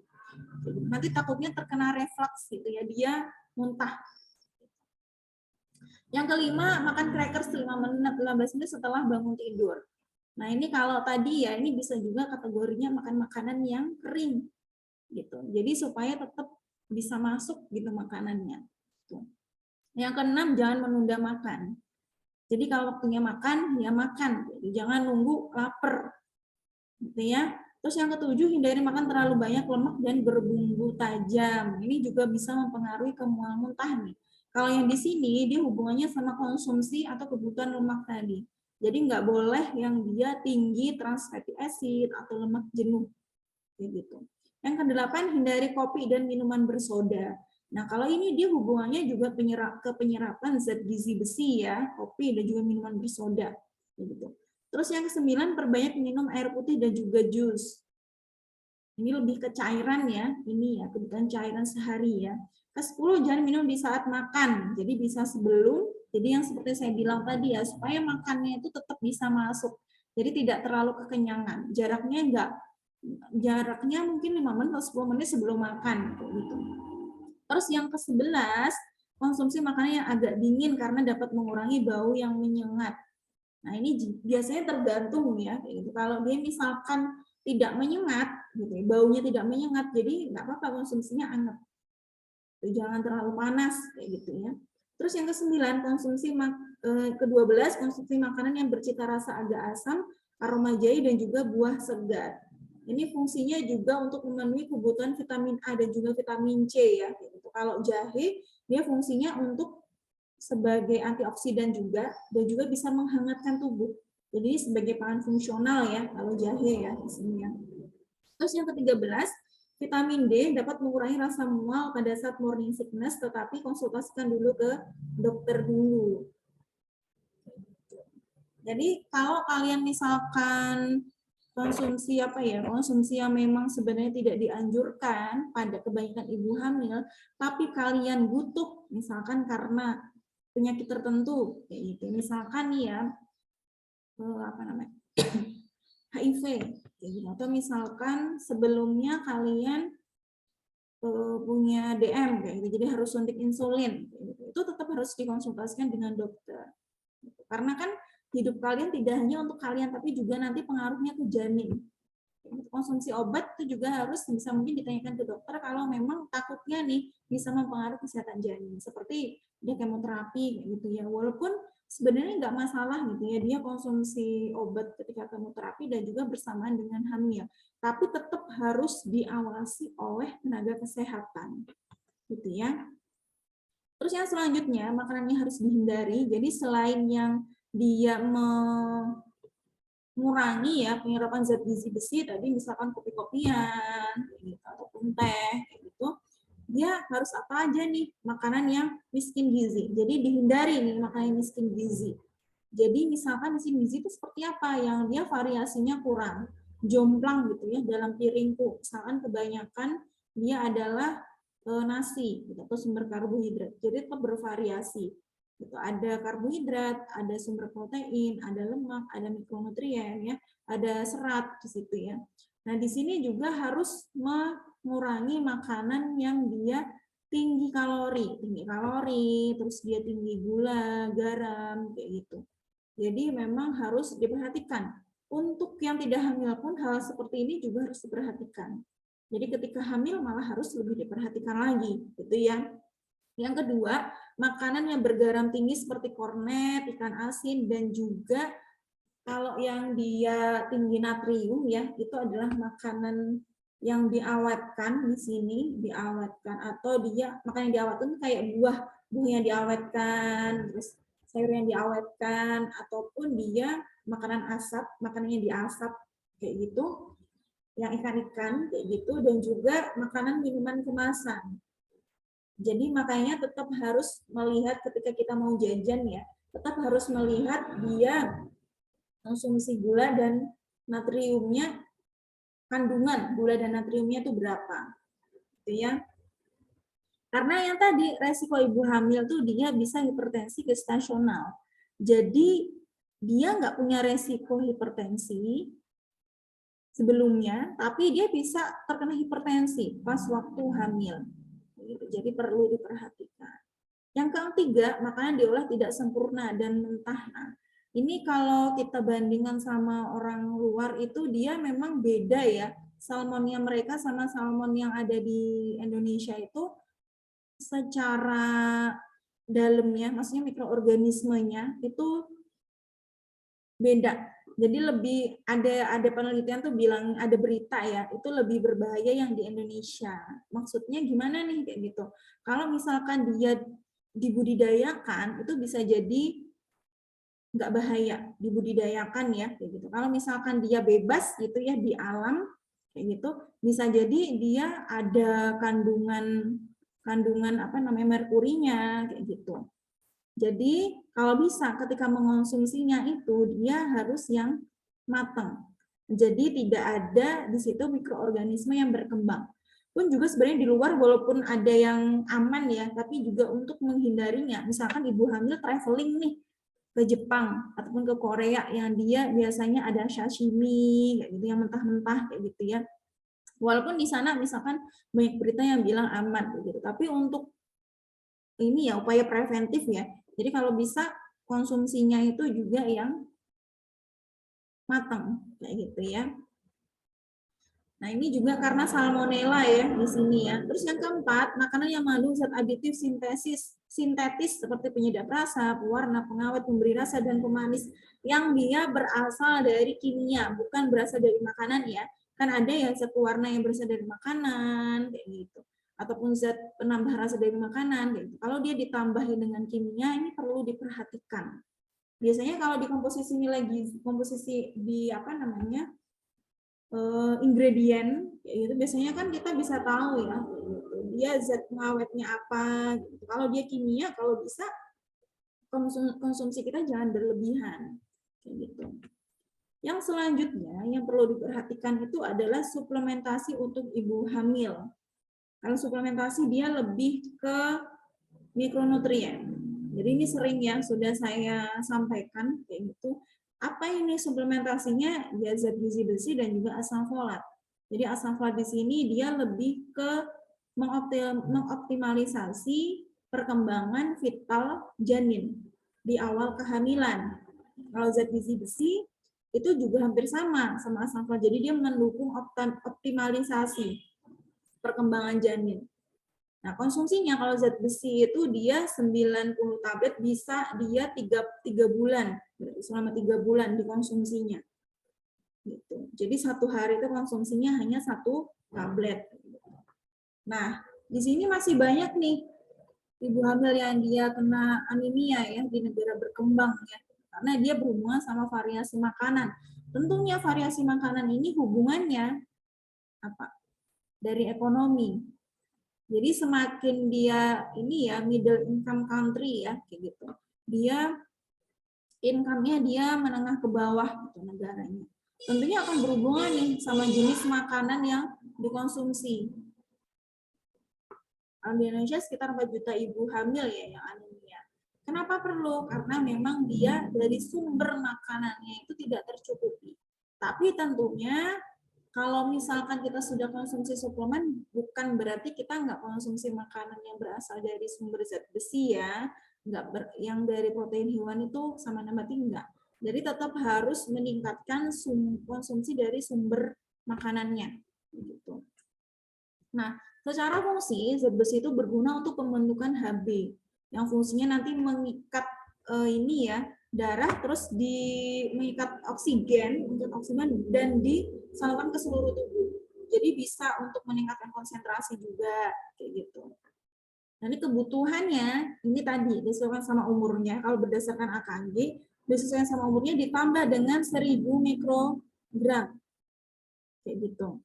Nanti takutnya terkena refleks gitu ya, dia muntah. Yang kelima, makan crackers 15 menit setelah bangun tidur. Nah, ini kalau tadi ya, ini bisa juga kategorinya makan makanan yang kering. Gitu. Jadi supaya tetap bisa masuk gitu makanannya. Tuh. Yang keenam, jangan menunda makan. Jadi kalau waktunya makan, ya makan. Jadi jangan nunggu lapar. Gitu ya. Terus yang ketujuh, hindari makan terlalu banyak lemak dan berbumbu tajam. Ini juga bisa mempengaruhi kemual muntah nih. Kalau yang di sini dia hubungannya sama konsumsi atau kebutuhan lemak tadi. Jadi nggak boleh yang dia tinggi trans fatty acid atau lemak jenuh. Gitu. Yang kedelapan, hindari kopi dan minuman bersoda. Nah, kalau ini dia hubungannya juga ke penyerapan zat gizi besi ya, kopi dan juga minuman bersoda. Gitu. Terus yang ke-9, perbanyak minum air putih dan juga jus. Ini lebih ke cairan ya, ini ya, kebutuhan cairan sehari ya. Ke-10, jangan minum di saat makan, jadi bisa sebelum, jadi yang seperti saya bilang tadi ya, supaya makannya itu tetap bisa masuk, jadi tidak terlalu kekenyangan. Jaraknya mungkin 5 menit atau 10 menit sebelum makan. Gitu. Terus yang ke-11, konsumsi makanan yang agak dingin karena dapat mengurangi bau yang menyengat. Nah, ini biasanya tergantung ya. Gitu. Kalau dia misalkan tidak menyengat, gitu, baunya tidak menyengat, jadi nggak apa-apa konsumsinya hangat. Jangan terlalu panas, kayak gitu ya. Terus yang ke-9, ke-12, konsumsi makanan yang bercita rasa agak asam, aroma jahe, dan juga buah segar. Ini fungsinya juga untuk memenuhi kebutuhan vitamin A dan juga vitamin C ya. Gitu. Kalau jahe, dia fungsinya untuk sebagai antioksidan juga dan juga bisa menghangatkan tubuh. Jadi sebagai pangan fungsional ya kalau jahe ya isinya. Terus yang ke-13, vitamin D dapat mengurangi rasa mual pada saat morning sickness, tetapi konsultasikan dulu ke dokter dulu. Jadi kalau kalian misalkan konsumsi yang memang sebenarnya tidak dianjurkan pada kebanyakan ibu hamil, tapi kalian butuh misalkan karena penyakit tertentu kayak gitu, misalkan nih ya HIV kayak gitu, atau misalkan sebelumnya kalian punya DM kayak gitu, jadi harus suntik insulin kayak gitu. Itu tetap harus dikonsultasikan dengan dokter karena kan hidup kalian tidak hanya untuk kalian tapi juga nanti pengaruhnya ke janin Konsumsi obat itu juga harus bisa mungkin ditanyakan ke dokter kalau memang takutnya nih bisa mempengaruhi kesehatan janin, seperti dia kemoterapi gitu ya. Walaupun sebenarnya nggak masalah gitu ya dia konsumsi obat ketika kemoterapi dan juga bersamaan dengan hamil, tapi tetap harus diawasi oleh tenaga kesehatan gitu ya. Terus yang selanjutnya makanan yang harus dihindari, jadi selain yang dia mengurangi ya penyerapan zat gizi besi tadi, misalkan kopi-kopian gitu, ataupun teh gitu, dia harus apa aja nih makanan yang miskin gizi. Jadi dihindari nih makanan yang miskin gizi. Jadi misalkan miskin gizi itu seperti apa yang dia variasinya kurang, jomplang gitu ya dalam piringku. Misalkan kebanyakan dia adalah nasi gitu, atau sumber karbohidrat. Jadi tetap bervariasi. Itu ada karbohidrat, ada sumber protein, ada lemak, ada mikronutrien ya, ada serat di situ ya. Nah, di sini juga harus mengurangi makanan yang dia tinggi kalori, terus dia tinggi gula, garam kayak gitu. Jadi memang harus diperhatikan. Untuk yang tidak hamil pun hal seperti ini juga harus diperhatikan. Jadi ketika hamil malah harus lebih diperhatikan lagi, gitu ya. Yang kedua, makanan yang bergaram tinggi seperti kornet, ikan asin, dan juga kalau yang dia tinggi natrium ya, itu adalah makanan yang diawetkan di sini, diawetkan atau dia makanan yang diawetkan kayak buah yang diawetkan, terus sayur yang diawetkan ataupun dia makanan asap, makanan yang diasap kayak gitu, yang ikan-ikan kayak gitu, dan juga makanan minuman kemasan. Jadi makanya tetap harus melihat ketika kita mau jajan ya, tetap harus melihat dia konsumsi gula dan natriumnya, kandungan gula dan natriumnya itu berapa, gitu ya. Karena yang tadi resiko ibu hamil tuh dia bisa hipertensi gestasional. Jadi dia nggak punya resiko hipertensi sebelumnya, tapi dia bisa terkena hipertensi pas waktu hamil. Jadi perlu diperhatikan. Yang ketiga, makanan diolah tidak sempurna dan mentah. Nah, ini kalau kita bandingkan sama orang luar itu dia memang beda ya. Salmonnya mereka sama salmon yang ada di Indonesia itu secara dalamnya, maksudnya mikroorganismenya itu beda. Jadi lebih ada penelitian tuh bilang, ada berita ya, itu lebih berbahaya yang di Indonesia. Maksudnya gimana nih kayak gitu. Kalau misalkan dia dibudidayakan itu bisa jadi nggak bahaya dibudidayakan ya kayak gitu. Kalau misalkan dia bebas gitu ya di alam kayak gitu, bisa jadi dia ada kandungan apa namanya merkurinya kayak gitu. Jadi kalau bisa ketika mengonsumsinya itu dia harus yang matang. Jadi tidak ada di situ mikroorganisme yang berkembang. Pun juga sebenarnya di luar walaupun ada yang aman ya, tapi juga untuk menghindarinya. Misalkan ibu hamil traveling nih ke Jepang ataupun ke Korea yang dia biasanya ada sashimi kayak gitu yang mentah-mentah kayak gitu ya. Walaupun di sana misalkan banyak berita yang bilang aman gitu, tapi untuk ini ya upaya preventif ya. Jadi kalau bisa konsumsinya itu juga yang matang kayak gitu ya. Nah, ini juga karena salmonella ya di sini ya. Terus yang keempat, makanan yang mengandung zat aditif sintetis seperti penyedap rasa, pewarna, pengawet, pemberi rasa dan pemanis yang dia berasal dari kimia, bukan berasal dari makanan ya. Kan ada ya zat pewarna yang berasal dari makanan kayak gitu. Ataupun zat penambah rasa dari makanan gitu. Kalau dia ditambahi dengan kimia ini perlu diperhatikan. Biasanya kalau di komposisi nilai gizi, komposisi di apa namanya? Ingredient itu biasanya kan kita bisa tahu ya gitu. Dia zat pengawetnya apa gitu. Kalau dia kimia kalau bisa konsumsi kita jangan berlebihan kayak gitu. Yang selanjutnya yang perlu diperhatikan itu adalah suplementasi untuk ibu hamil. Kalau suplementasi dia lebih ke mikronutrien. Jadi ini sering ya sudah saya sampaikan kayak gitu. Apa ini suplementasinya? Ya zat gizi besi dan juga asam folat. Jadi asam folat di sini dia lebih ke mengoptimalisasi perkembangan vital janin di awal kehamilan. Kalau zat gizi besi itu juga hampir sama asam folat. Jadi dia mendukung optimalisasi perkembangan janin. Nah, konsumsinya kalau zat besi itu dia 90 tablet bisa dia 3 bulan, selama 3 bulan dikonsumsinya. Gitu. Jadi 1 hari itu konsumsinya hanya 1 tablet. Nah, di sini masih banyak nih ibu hamil yang dia kena anemia ya di negara berkembang ya, karena dia berhubungan sama variasi makanan. Tentunya variasi makanan ini hubungannya apa? Dari ekonomi. Jadi semakin dia ini ya middle income country ya kayak gitu. Dia income-nya dia menengah ke bawah gitu negaranya. Tentunya akan berhubungan nih sama jenis makanan yang dikonsumsi. Di Indonesia sekitar 4 juta ibu hamil ya yang anemia. Kenapa perlu? Karena memang dia dari sumber makanannya itu tidak tercukupi. Tapi tentunya kalau misalkan kita sudah konsumsi suplemen, bukan berarti kita nggak konsumsi makanan yang berasal dari sumber zat besi ya, yang dari protein hewan itu sama nambati enggak. Jadi tetap harus meningkatkan konsumsi dari sumber makanannya. Gitu. Nah, secara fungsi zat besi itu berguna untuk pembentukan Hb, yang fungsinya nanti mengikat ini ya darah terus mengikat oksigen dan disalurkan ke seluruh tubuh. Jadi bisa untuk meningkatkan konsentrasi juga kayak gitu. Nah, ini kebutuhannya ini tadi disesuaikan sama umurnya. Kalau berdasarkan AKG disesuaikan sama umurnya ditambah dengan 1000 mikrogram kayak gitu.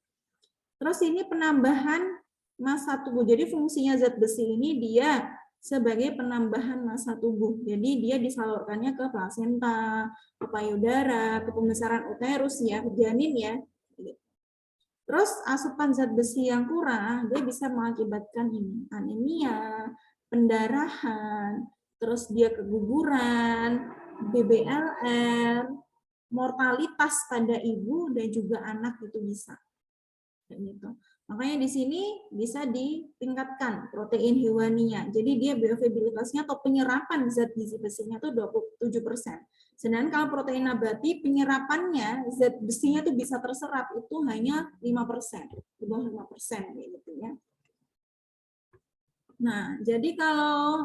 Terus ini penambahan massa tubuh. Jadi fungsinya zat besi ini dia sebagai penambahan massa tubuh. Jadi dia disalurkannya ke plasenta, ke payudara, ke pembesaran uterus ya, ke janin ya. Terus asupan zat besi yang kurang, dia bisa mengakibatkan ini anemia, pendarahan, terus dia keguguran, BBLR, mortalitas pada ibu dan juga anak itu bisa. Gitu. Makanya di sini bisa ditingkatkan protein hewaninya. Jadi dia bioavailabilitasnya atau penyerapan zat gizi besinya itu 27%. Sedangkan kalau protein nabati penyerapannya zat besinya itu bisa terserap itu hanya 5%, di bawah 5% gitu ya. Nah, jadi kalau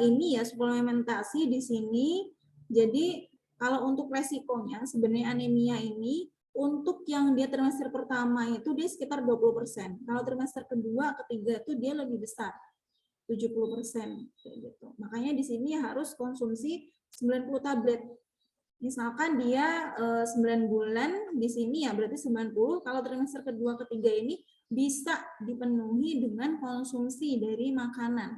ini ya suplementasi di sini, jadi kalau untuk resikonya sebenarnya anemia ini untuk yang dia trimester pertama itu dia sekitar 20%. Kalau trimester kedua, ketiga itu dia lebih besar, 70%. Gitu. Makanya di sini harus konsumsi 90 tablet. Misalkan dia 9 bulan di sini ya berarti 90, kalau trimester kedua, ketiga ini bisa dipenuhi dengan konsumsi dari makanan.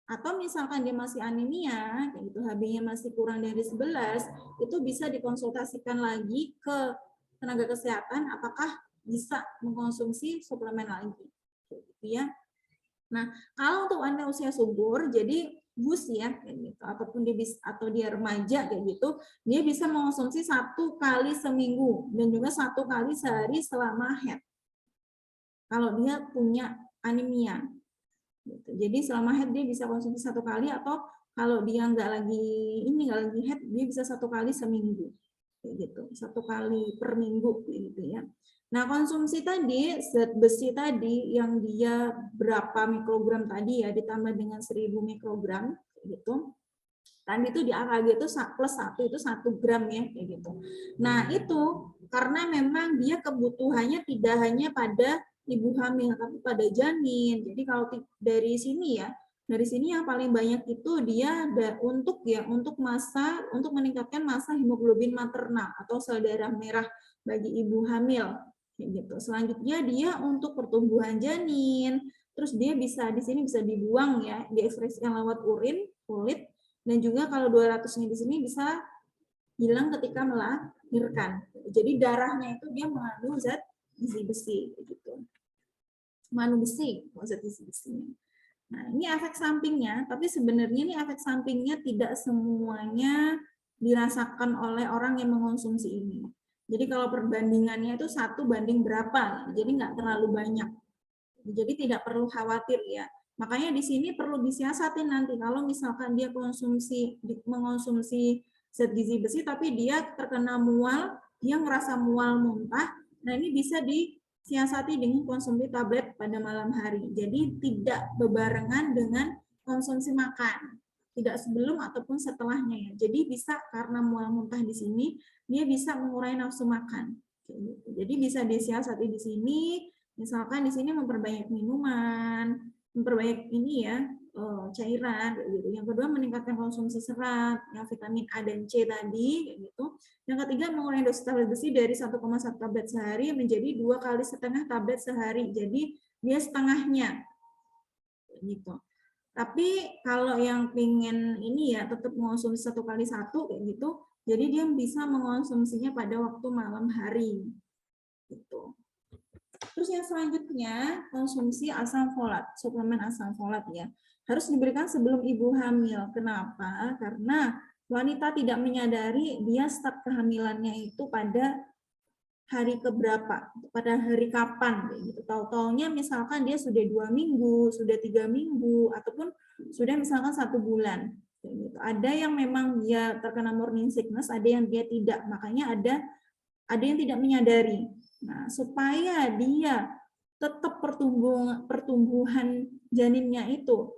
Atau misalkan dia masih anemia, gitu, HB-nya masih kurang dari 11, itu bisa dikonsultasikan lagi ke tenaga kesehatan apakah bisa mengkonsumsi suplemen lagi. Gitu ya. Nah, kalau untuk Anda usia subur, jadi bus ya, kayak gitu, ataupun dia remaja kayak gitu, dia bisa mengkonsumsi 1 kali seminggu dan juga 1 kali sehari selama head. Kalau dia punya anemia. Gitu. Jadi selama head dia bisa konsumsi 1 kali atau kalau dia nggak lagi head dia bisa 1 kali seminggu. Kayak gitu, 1 kali per minggu gitu ya. Nah, konsumsi tadi zat besi tadi yang dia berapa mikrogram tadi ya ditambah dengan 1000 mikrogram gitu. Tadi itu di AKG itu plus 1 itu 1 gram ya kayak gitu. Nah, itu karena memang dia kebutuhannya tidak hanya pada ibu hamil tapi pada janin. Jadi kalau dari sini yang paling banyak itu dia untuk meningkatkan massa hemoglobin maternal atau sel darah merah bagi ibu hamil gitu. Selanjutnya dia untuk pertumbuhan janin, terus dia bisa di sini bisa dibuang ya, diekspresikan lewat kulit dan juga kalau 200-nya di sini bisa hilang ketika melahirkan. Jadi darahnya itu dia mengandung zat gizi besi gitu. Mengandung besi, zat gizi besinya. Nah, ini efek sampingnya, tapi sebenarnya ini efek sampingnya tidak semuanya dirasakan oleh orang yang mengonsumsi ini. Jadi kalau perbandingannya itu 1 banding berapa, jadi nggak terlalu banyak. Jadi tidak perlu khawatir ya. Makanya di sini perlu disiasati nanti kalau misalkan dia mengonsumsi zat gizi besi tapi dia terkena mual dia ngerasa mual muntah, nah ini bisa disiasati dengan konsumsi tablet pada malam hari. Jadi tidak bebarengan dengan konsumsi makan, tidak sebelum ataupun setelahnya ya. Jadi bisa karena mual muntah di sini, dia bisa mengurangi nafsu makan. Jadi bisa disiasati di sini, misalkan di sini memperbanyak minuman, memperbanyak ini ya, cairan gitu. Yang kedua meningkatkan konsumsi serat, yang vitamin A dan C tadi gitu. Yang ketiga mengurangi dosis tablet besi dari 1,1 tablet sehari menjadi 2,5 kali tablet sehari. Jadi dia setengahnya gitu. Tapi kalau yang pengen ini ya tetap mengonsumsi 1 kali 1 kayak gitu, jadi dia bisa mengonsumsinya pada waktu malam hari gitu. Terus yang selanjutnya konsumsi asam folat, suplemen asam folat ya. Harus diberikan sebelum ibu hamil. Kenapa? Karena wanita tidak menyadari dia start kehamilannya itu pada hari keberapa, pada hari kapan gitu. Tahu-taunya misalkan dia sudah 2 minggu, sudah 3 minggu, ataupun sudah misalkan 1 bulan. Gitu. Ada yang memang dia terkena morning sickness, ada yang dia tidak. Makanya ada yang tidak menyadari. Nah, supaya dia tetap pertumbuhan janinnya itu,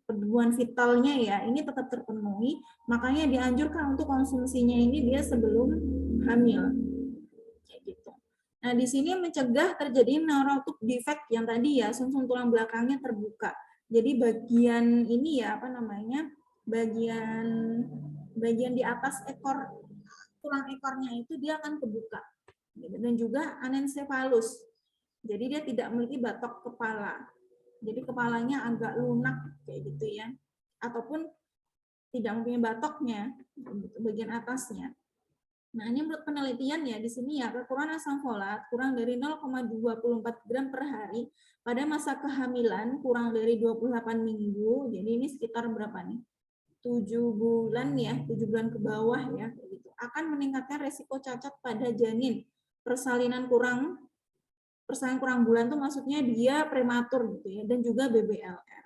pertumbuhan vitalnya ya, ini tetap terpenuhi, makanya dianjurkan untuk konsumsinya ini dia sebelum hamil. Kayak gitu. Nah, di sini mencegah terjadi neurotube defect yang tadi ya, sumsum tulang belakangnya terbuka. Jadi bagian ini ya, apa namanya, bagian di atas ekor, tulang ekornya itu dia akan kebuka. Dan juga anencefalus. Jadi dia tidak memiliki batok kepala. Jadi kepalanya agak lunak kayak gitu ya. Ataupun tidak mempunyai batoknya bagian atasnya. Nah, ini menurut penelitian ya di sini ya kekurangan asam folat kurang dari 0,24 gram per hari pada masa kehamilan kurang dari 28 minggu. Jadi ini sekitar berapa nih? 7 bulan ya, 7 bulan ke bawah ya gitu. Akan meningkatkan resiko cacat pada janin. Persalinan kurang bulan tuh maksudnya dia prematur gitu ya, dan juga BBLR.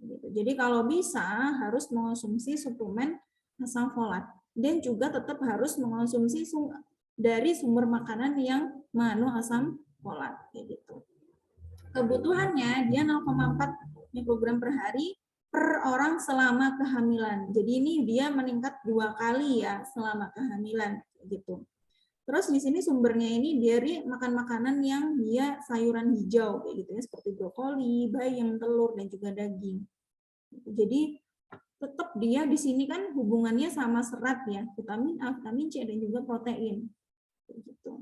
Gitu. Jadi kalau bisa harus mengonsumsi suplemen asam folat dan juga tetap harus mengonsumsi dari sumber makanan yang mengandung asam folat kayak gitu. Kebutuhannya dia 0,4 mikrogram per hari per orang selama kehamilan. Jadi ini dia meningkat 2 kali ya selama kehamilan gitu. Terus di sini sumbernya ini dari makan makanan yang dia sayuran hijau kayak gitu ya, seperti brokoli, bayam, telur dan juga daging. Jadi tetap dia di sini kan hubungannya sama serat ya, vitamin A, vitamin C dan juga protein. Gitu.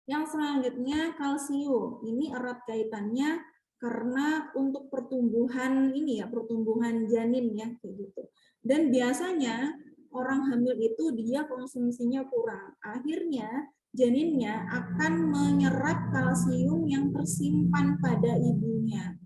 Yang selanjutnya kalsium. Ini erat kaitannya karena untuk pertumbuhan ini ya, pertumbuhan janin ya kayak gitu. Dan biasanya orang hamil itu dia konsumsinya kurang. Akhirnya janinnya akan menyerap kalsium yang tersimpan pada ibunya.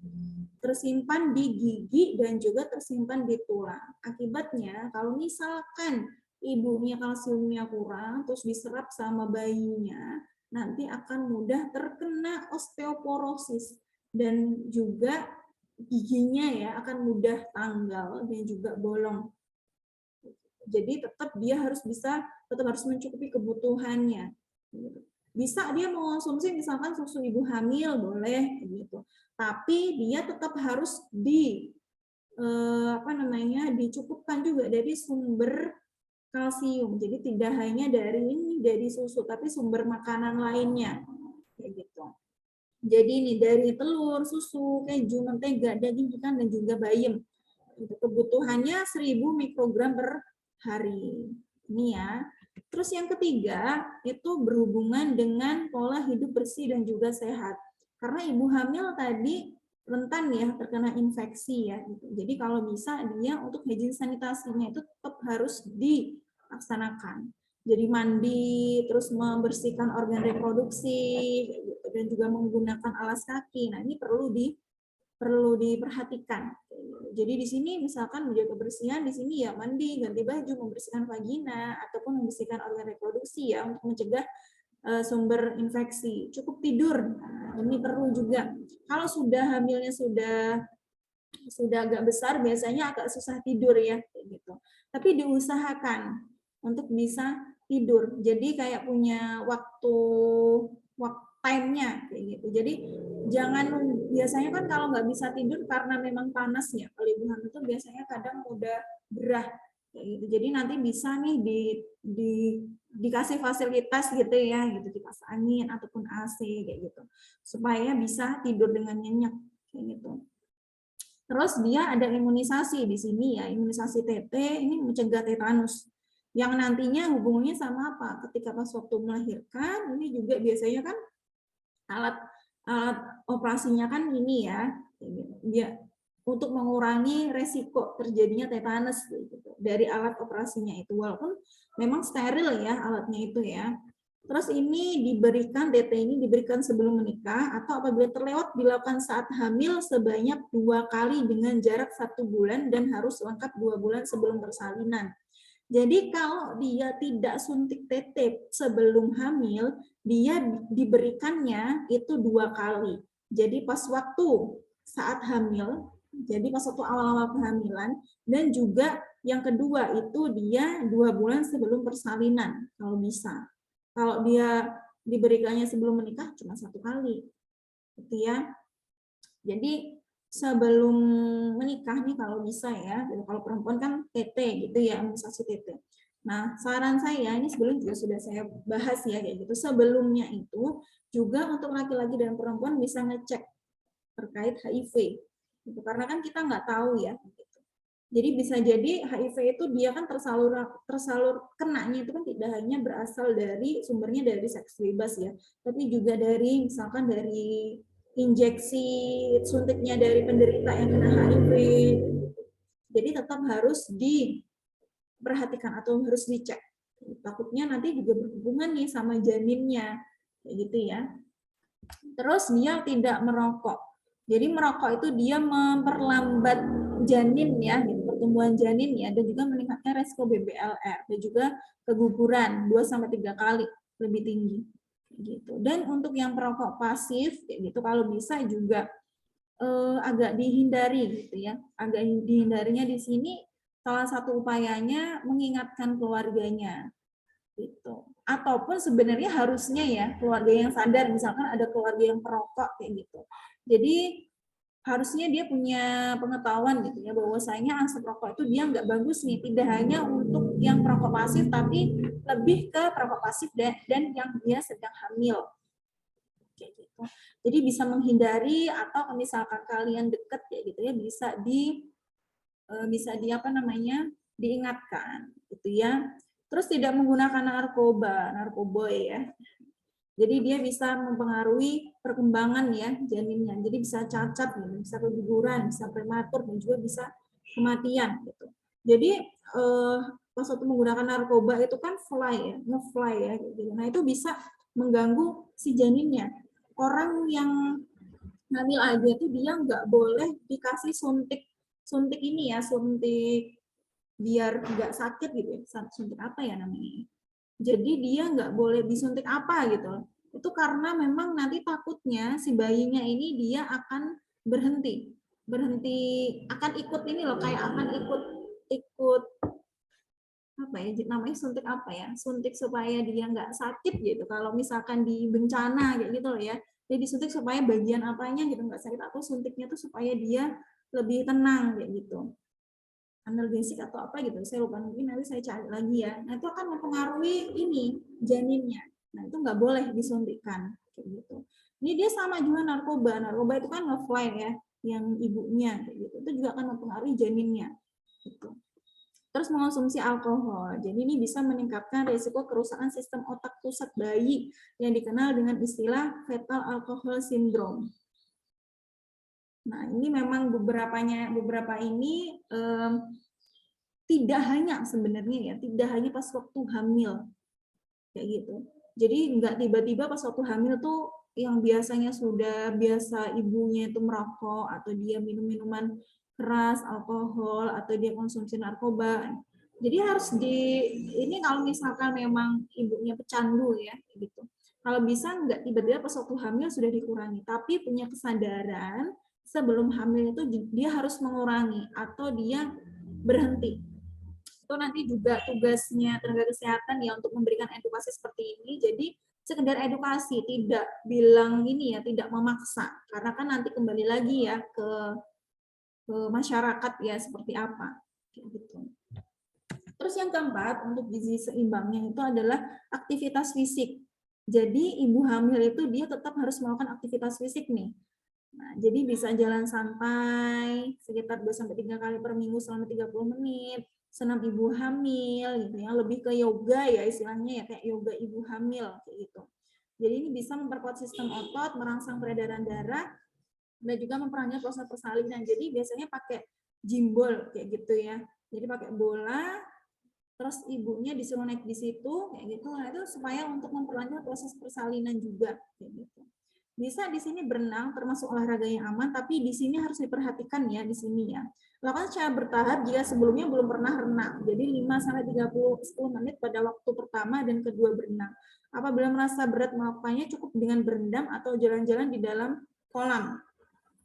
Tersimpan di gigi dan juga tersimpan di tulang. Akibatnya kalau misalkan ibunya kalsiumnya kurang terus diserap sama bayinya, nanti akan mudah terkena osteoporosis dan juga giginya ya akan mudah tanggal dan juga bolong. Jadi tetap dia harus mencukupi kebutuhannya. Bisa dia mengonsumsi misalkan susu ibu hamil boleh gitu. Tapi dia tetap harus dicukupkan juga dari sumber kalsium. Jadi tidak hanya dari susu tapi sumber makanan lainnya. Kayak gitu. Jadi ini dari telur, susu, keju, mentega, daging ikan dan juga bayam. Kebutuhannya 1000 mikrogram per hari. Ini ya. Terus yang ketiga itu berhubungan dengan pola hidup bersih dan juga sehat. Karena ibu hamil tadi rentan ya terkena infeksi ya. Jadi kalau bisa dia untuk higien sanitasinya itu tetap harus dilaksanakan. Jadi mandi, terus membersihkan organ reproduksi, dan juga menggunakan alas kaki. Nah ini perlu diperhatikan. Jadi di sini misalkan menjaga kebersihan di sini ya mandi, ganti baju, membersihkan vagina ataupun membersihkan organ reproduksi ya untuk mencegah sumber infeksi. Cukup tidur. Nah, ini perlu juga. Kalau sudah hamilnya sudah agak besar biasanya agak susah tidur ya gitu. Tapi diusahakan untuk bisa tidur. Jadi kayak punya waktu time-nya kayak gitu. Jadi jangan, biasanya kan kalau nggak bisa tidur karena memang panas ya, kalau ibu hamil itu biasanya kadang udah gerah kayak gitu. Jadi nanti bisa nih di dikasih fasilitas gitu ya, gitu, kipas angin ataupun AC kayak gitu, supaya bisa tidur dengan nyenyak kayak gitu. Terus dia ada imunisasi di sini ya, imunisasi TT ini mencegah tetanus. Yang nantinya hubungannya sama apa? Ketika pas waktu melahirkan, ini juga biasanya kan alat alat operasinya kan ini ya, dia untuk mengurangi resiko terjadinya tetanus gitu dari alat operasinya itu, walaupun memang steril ya alatnya itu ya. Terus ini diberikan, DT ini diberikan sebelum menikah atau apabila terlewat dilakukan saat hamil sebanyak 2 kali dengan jarak 1 bulan dan harus lengkap 2 bulan sebelum persalinan. Jadi kalau dia tidak suntik TT sebelum hamil, dia diberikannya itu 2 kali. Jadi pas waktu saat hamil, jadi pas waktu awal-awal kehamilan, dan juga yang kedua itu dia 2 bulan sebelum persalinan kalau bisa. Kalau dia diberikannya sebelum menikah cuma 1 kali, gitu ya. Jadi sebelum menikah nih kalau bisa ya, kalau perempuan kan TT gitu ya, imunisasi TT. Nah, saran saya ini sebelum juga sudah saya bahas ya kayak gitu. Sebelumnya itu juga untuk laki-laki dan perempuan bisa ngecek terkait HIV. Gitu. Karena kan kita nggak tahu ya. Gitu. Jadi bisa jadi HIV itu dia kan tersalur kenanya itu kan tidak hanya berasal dari sumbernya dari seks bebas ya, tapi juga dari misalkan dari injeksi suntiknya dari penderita yang kena HIV. Jadi tetap harus diperhatikan atau harus dicek. Takutnya nanti juga berhubungan nih sama janinnya, kayak gitu ya. Terus dia tidak merokok. Jadi merokok itu dia memperlambat janin ya, pertumbuhan janin ya, dan juga meningkatkan resiko BBLR dan juga keguguran 2-3 kali lebih tinggi gitu. Dan untuk yang perokok pasif kayak gitu kalau bisa juga agak dihindari gitu ya. Agak dihindarinya di sini salah satu upayanya mengingatkan keluarganya gitu. Ataupun sebenarnya harusnya ya keluarga yang sadar, misalkan ada keluarga yang perokok kayak gitu. Jadi harusnya dia punya pengetahuan gitu ya bahwasanya asap rokok itu dia nggak bagus nih, tidak hanya untuk yang perokok pasif tapi lebih ke perokok pasif dan yang dia sedang hamil kayak gitu. Jadi bisa menghindari atau misalkan kalian deket kayak gitu ya bisa di apa namanya diingatkan gitu ya. Terus tidak menggunakan narkoboy ya. Jadi dia bisa mempengaruhi perkembangan ya janinnya. Jadi bisa cacat, bisa keguguran, bisa prematur dan juga bisa kematian gitu. Jadi pas waktu menggunakan narkoba itu kan nge-fly ya gitu. Nah, itu bisa mengganggu si janinnya. Orang yang hamil aja tuh dia nggak boleh dikasih suntik ini ya, suntik biar nggak sakit gitu ya. Suntik apa ya namanya? Jadi dia nggak boleh disuntik apa gitu. Itu karena memang nanti takutnya si bayinya ini dia akan berhenti akan ikut ini loh, kayak akan ikut apa ya namanya, suntik apa ya, suntik supaya dia nggak sakit gitu. Kalau misalkan di bencana kayak gitu loh ya, jadi disuntik supaya bagian apanya gitu nggak sakit, atau suntiknya tuh supaya dia lebih tenang kayak gitu, analgesik atau apa gitu, saya lupa, mungkin nanti saya cari lagi ya. Nah, itu akan mempengaruhi ini janinnya. Nah, itu nggak boleh disuntikkan kayak gitu. Ini dia sama juga narkoba itu kan nge-fly ya, yang ibunya kayak gitu, itu juga akan mempengaruhi janinnya gitu. Terus mengonsumsi alkohol, jadi ini bisa meningkatkan risiko kerusakan sistem otak pusat bayi yang dikenal dengan istilah fetal alcohol syndrome. Nah, ini memang beberapa ini tidak hanya sebenarnya ya, tidak hanya pas waktu hamil kayak gitu. Jadi nggak tiba-tiba pas waktu hamil tuh yang biasanya sudah biasa ibunya itu merokok atau dia minum minuman keras, alkohol atau dia konsumsi narkoba. Jadi harus ini kalau misalkan memang ibunya pecandu ya gitu. Kalau bisa nggak tiba-tiba pas waktu hamil sudah dikurangi, tapi punya kesadaran sebelum hamil itu dia harus mengurangi atau dia berhenti Itu nanti juga tugasnya tenaga kesehatan ya untuk memberikan edukasi seperti ini. Jadi sekedar edukasi, tidak bilang ini ya, tidak memaksa. Karena kan nanti kembali lagi ya ke masyarakat ya seperti apa. Gitu. Terus yang keempat, untuk gizi seimbangnya itu adalah aktivitas fisik. Jadi ibu hamil itu dia tetap harus melakukan aktivitas fisik nih. Nah, jadi bisa jalan santai sekitar 2-3 kali per minggu selama 30 menit, senam ibu hamil gitu ya, lebih ke yoga ya istilahnya ya, kayak yoga ibu hamil kayak gitu. Jadi ini bisa memperkuat sistem otot, merangsang peredaran darah, dan juga memperlancar proses persalinan. Jadi biasanya pakai gimbal kayak gitu ya. Jadi pakai bola, terus ibunya disuruh naik di situ kayak gitu. Nah, itu supaya untuk memperlancar proses persalinan juga kayak gitu. Bisa di sini berenang termasuk olahraga yang aman, tapi di sini harus diperhatikan ya di sini ya. Lakukan secara bertahap jika sebelumnya belum pernah renang. Jadi 5-10 menit pada waktu pertama dan kedua berenang. Apabila merasa berat melakukannya, cukup dengan berendam atau jalan-jalan di dalam kolam.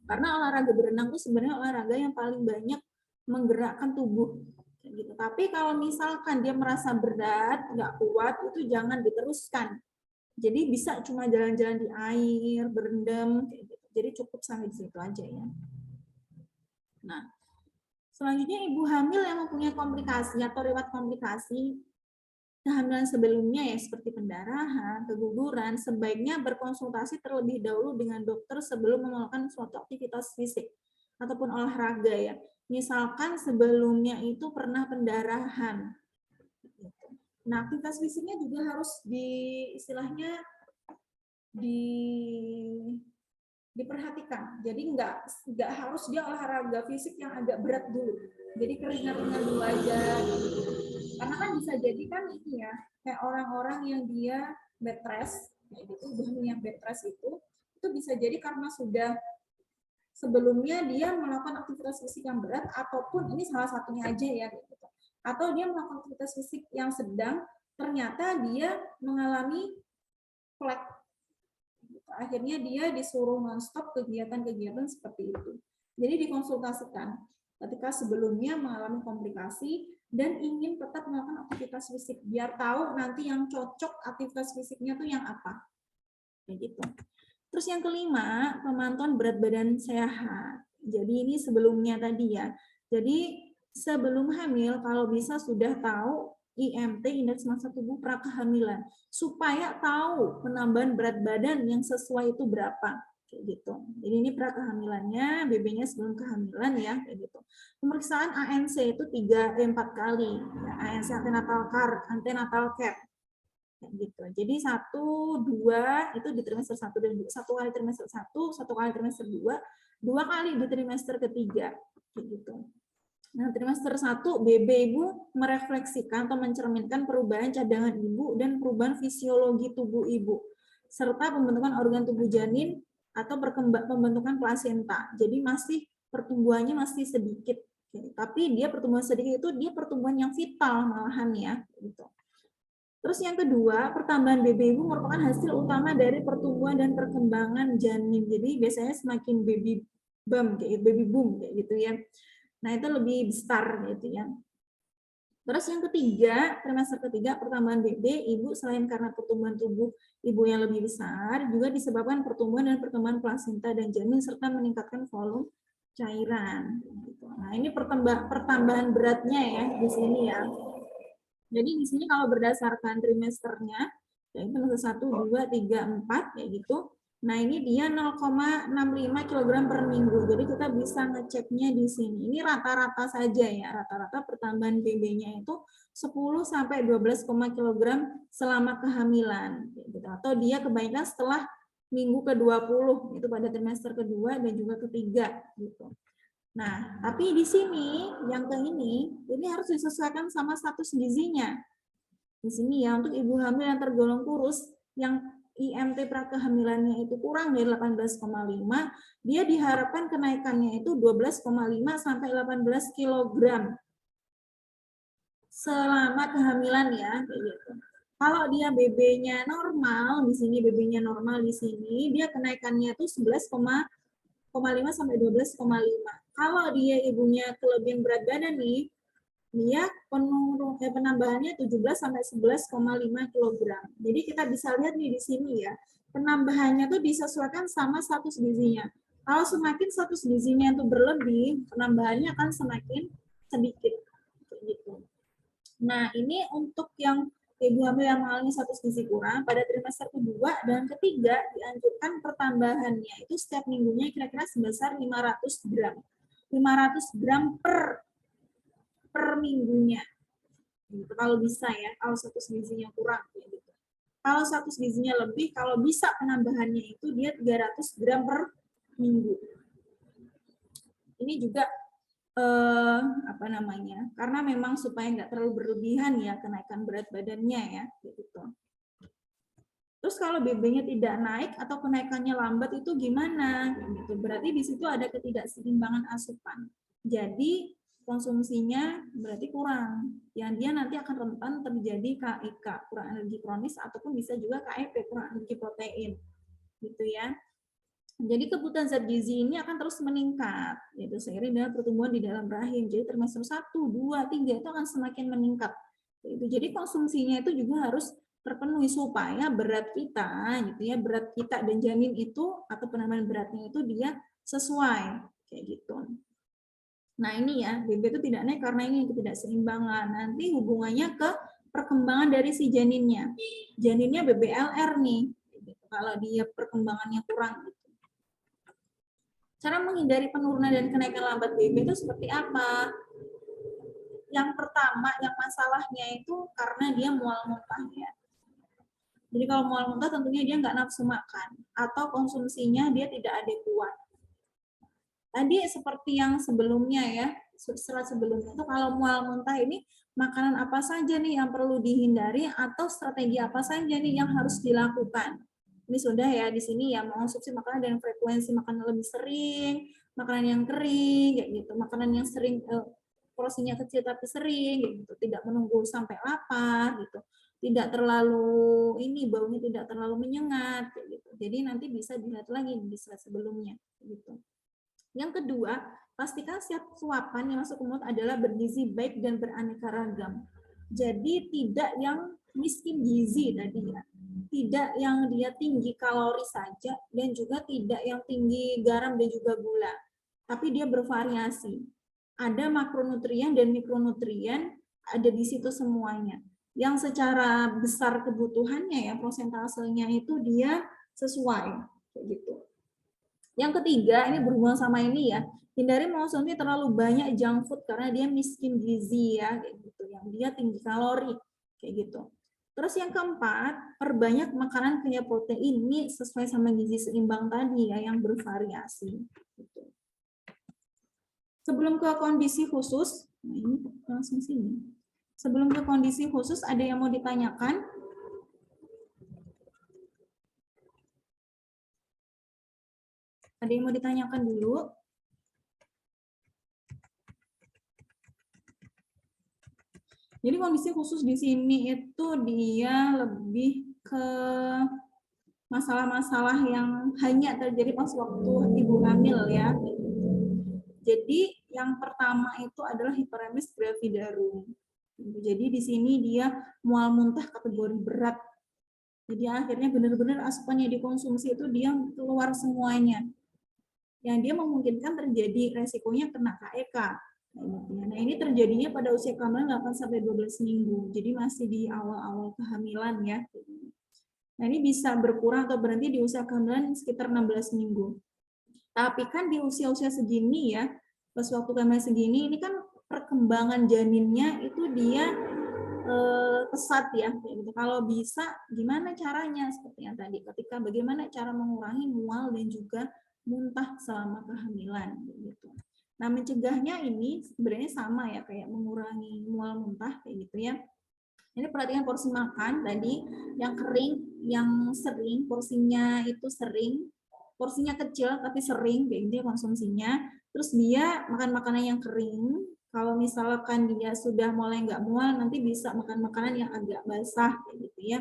Karena olahraga berenang itu sebenarnya olahraga yang paling banyak menggerakkan tubuh. Gitu. Tapi kalau misalkan dia merasa berat, nggak kuat, itu jangan diteruskan. Jadi bisa cuma jalan-jalan di air, berendam, kayak gitu. Jadi cukup sampai di situ aja ya. Nah, selanjutnya ibu hamil yang mempunyai komplikasi atau riwayat komplikasi kehamilan sebelumnya ya seperti pendarahan, keguguran, sebaiknya berkonsultasi terlebih dahulu dengan dokter sebelum melakukan suatu aktivitas fisik ataupun olahraga ya. Misalkan sebelumnya itu pernah pendarahan. Nah, aktivitas fisiknya juga harus istilahnya diperhatikan. Jadi nggak harus dia olahraga fisik yang agak berat dulu. Jadi ringan-ringan dulu aja. Karena kan bisa jadi kan ini ya, kayak orang-orang yang dia bed rest, kayak gitu, yang bed rest itu bisa jadi karena sudah sebelumnya dia melakukan aktivitas fisik yang berat, ataupun ini salah satunya aja ya, gitu. Atau dia melakukan aktivitas fisik yang sedang, ternyata dia mengalami flek. Akhirnya dia disuruh non-stop kegiatan-kegiatan seperti itu. Jadi dikonsultasikan ketika sebelumnya mengalami komplikasi dan ingin tetap melakukan aktivitas fisik, biar tahu nanti yang cocok aktivitas fisiknya tuh yang apa. Kayak gitu. Terus yang kelima, pemantauan berat badan sehat. Jadi ini sebelumnya tadi ya. Jadi sebelum hamil kalau bisa sudah tahu IMT, indeks massa tubuh prakehamilan, supaya tahu penambahan berat badan yang sesuai itu berapa. Kayak gitu. Jadi ini prakehamilannya, BB-nya sebelum kehamilan ya, kayak gitu. Pemeriksaan ANC itu 4 kali. Ya, ANC antenatal care. Gitu. Jadi 1-2 itu di trimester 1 dan 2. 1 kali trimester 1, 1 kali trimester 2, 2 kali di trimester ketiga. Gitu. Nah, trimester 1 BB ibu merefleksikan atau mencerminkan perubahan cadangan ibu dan perubahan fisiologi tubuh ibu serta pembentukan organ tubuh janin atau pembentukan plasenta. Jadi masih pertumbuhannya masih sedikit. Tapi dia pertumbuhan sedikit itu dia pertumbuhan yang vital malahan ya, gitu. Terus yang kedua, pertambahan BB ibu merupakan hasil utama dari pertumbuhan dan perkembangan janin. Jadi biasanya semakin baby boom kayak gitu ya. Nah, itu lebih besar gitu ya. Terus yang ketiga, trimester ketiga, pertambahan BB ibu selain karena pertumbuhan tubuh ibu yang lebih besar, juga disebabkan pertumbuhan dan perkembangan plasenta dan janin serta meningkatkan volume cairan. Nah, ini pertambahan beratnya ya di sini ya. Jadi di sini kalau berdasarkan trimesternya, yaitu trimester 1, 2, 3, 4, kayak gitu. Nah, ini dia 0,65 kg per minggu. Jadi kita bisa ngeceknya di sini. Ini rata-rata saja ya, rata-rata pertambahan BB-nya itu 10 sampai 12 kg selama kehamilan. Gitu. Atau dia kebanyakan setelah minggu ke-20, itu pada trimester kedua dan juga ketiga. Gitu. Nah, tapi di sini, yang ke ini harus disesuaikan sama status gizinya. Di sini ya, untuk ibu hamil yang tergolong kurus, yang IMT prakehamilannya itu kurang dari 18,5, dia diharapkan kenaikannya itu 12,5 sampai 18 kg selama kehamilan ya, kayak gitu. Kalau dia BB-nya normal, di sini BB-nya normal di sini, dia kenaikannya itu 11,5 sampai 12,5. Kalau dia ibunya kelebihan berat badan nih, dia penambahannya 17 sampai 11,5 kg. Jadi kita bisa lihat nih di sini ya, penambahannya tuh disesuaikan sama status gizinya. Kalau semakin status gizinya itu berlebih, penambahannya akan semakin sedikit. Gitu. Nah, ini untuk yang ibu hamil yang mengalami status gizi kurang pada trimester kedua dan ketiga dianjurkan pertambahannya itu setiap minggunya kira-kira sebesar 500 gram. 500 gram per minggunya. Gitu. Kalau bisa ya, kalau status gizinya kurang. Ya gitu. Kalau status gizinya lebih, kalau bisa penambahannya itu dia 300 gram per minggu. Ini juga apa namanya? Karena memang supaya nggak terlalu berlebihan ya kenaikan berat badannya ya, gitu. Terus kalau BB-nya tidak naik atau kenaikannya lambat itu gimana? Gitu. Berarti di situ ada ketidakseimbangan asupan. Jadi konsumsinya berarti kurang. Yang dia nanti akan rentan terjadi KIK, kurang energi kronis, ataupun bisa juga KEP, kurang energi protein. Gitu ya. Jadi kebutuhan zat gizi ini akan terus meningkat, yaitu seiring dengan pertumbuhan di dalam rahim. Jadi trimester 1, 2, 3 itu akan semakin meningkat. Jadi konsumsinya itu juga harus terpenuhi supaya berat kita, gitu ya, berat kita dan janin itu atau penambahan beratnya itu dia sesuai, kayak gitu. Nah ini ya, BB itu tidak naik karena ini ketidakseimbangan. Nanti hubungannya ke perkembangan dari si janinnya. Janinnya BBLR nih, kalau dia perkembangannya kurang. Cara menghindari penurunan dan kenaikan lambat BB itu seperti apa? Yang pertama, yang masalahnya itu karena dia mual muntah ya. Jadi kalau mual muntah tentunya dia nggak nafsu makan atau konsumsinya dia tidak adekuat. Tadi seperti yang sebelumnya ya, setelah sebelumnya itu kalau mual muntah ini makanan apa saja nih yang perlu dihindari atau strategi apa saja nih yang harus dilakukan. Ini sudah ya di sini ya mengonsumsi makanan dengan frekuensi makanan lebih sering, makanan yang kering kayak gitu, makanan yang sering porsinya kecil tapi sering gitu, tidak menunggu sampai lapar gitu. Tidak terlalu ini baunya tidak terlalu menyengat kayak gitu. Jadi nanti bisa dilihat lagi di slide sebelumnya gitu. Yang kedua, pastikan setiap suapan yang masuk ke mulut adalah bergizi baik dan beraneka ragam. Jadi tidak yang miskin gizi tadi ya. Tidak yang dia tinggi kalori saja dan juga tidak yang tinggi garam dan juga gula. Tapi dia bervariasi. Ada makronutrien dan mikronutrien ada di situ semuanya. Yang secara besar kebutuhannya ya prosentasenya itu dia sesuai kayak gitu. Yang ketiga, ini berhubungan sama ini ya, hindari mengonsumsi terlalu banyak junk food karena dia miskin gizi ya, kayak gitu. Yang dia tinggi kalori, kayak gitu. Terus yang keempat, perbanyak makanan kaya protein ini sesuai sama gizi seimbang tadi ya, yang bervariasi. Gitu. Sebelum ke kondisi khusus, nah ini langsung sini. Sebelum ke kondisi khusus, ada yang mau ditanyakan? Ada yang mau ditanyakan dulu? Jadi kondisi khusus di sini itu dia lebih ke masalah-masalah yang hanya terjadi pas waktu ibu hamil ya. Jadi yang pertama itu adalah hiperemesis gravidarum. Jadi di sini dia mual muntah kategori berat. Jadi akhirnya benar-benar asupan yang dikonsumsi itu dia keluar semuanya. Yang dia memungkinkan terjadi resikonya kena KEK. Nah, ini terjadinya pada usia kehamilan 8 sampai 12 minggu. Jadi masih di awal-awal kehamilan ya. Nah, ini bisa berkurang atau berhenti di usia kehamilan sekitar 16 minggu. Tapi kan di usia-usia segini ya, pas waktu kehamilan segini ini kan perkembangan janinnya itu dia pesat ya. Gitu. Kalau bisa gimana caranya seperti yang tadi ketika bagaimana cara mengurangi mual dan juga muntah selama kehamilan gitu. Nah, mencegahnya ini sebenarnya sama ya kayak mengurangi mual muntah kayak gitu ya. Ini perhatikan porsi makan tadi yang kering, yang sering porsinya itu sering, porsinya kecil tapi sering kayak gitu ya konsumsinya. Terus dia makan makanan yang kering. Kalau misalkan dia sudah mulai nggak mual, nanti bisa makan makanan yang agak basah kayak gitu ya.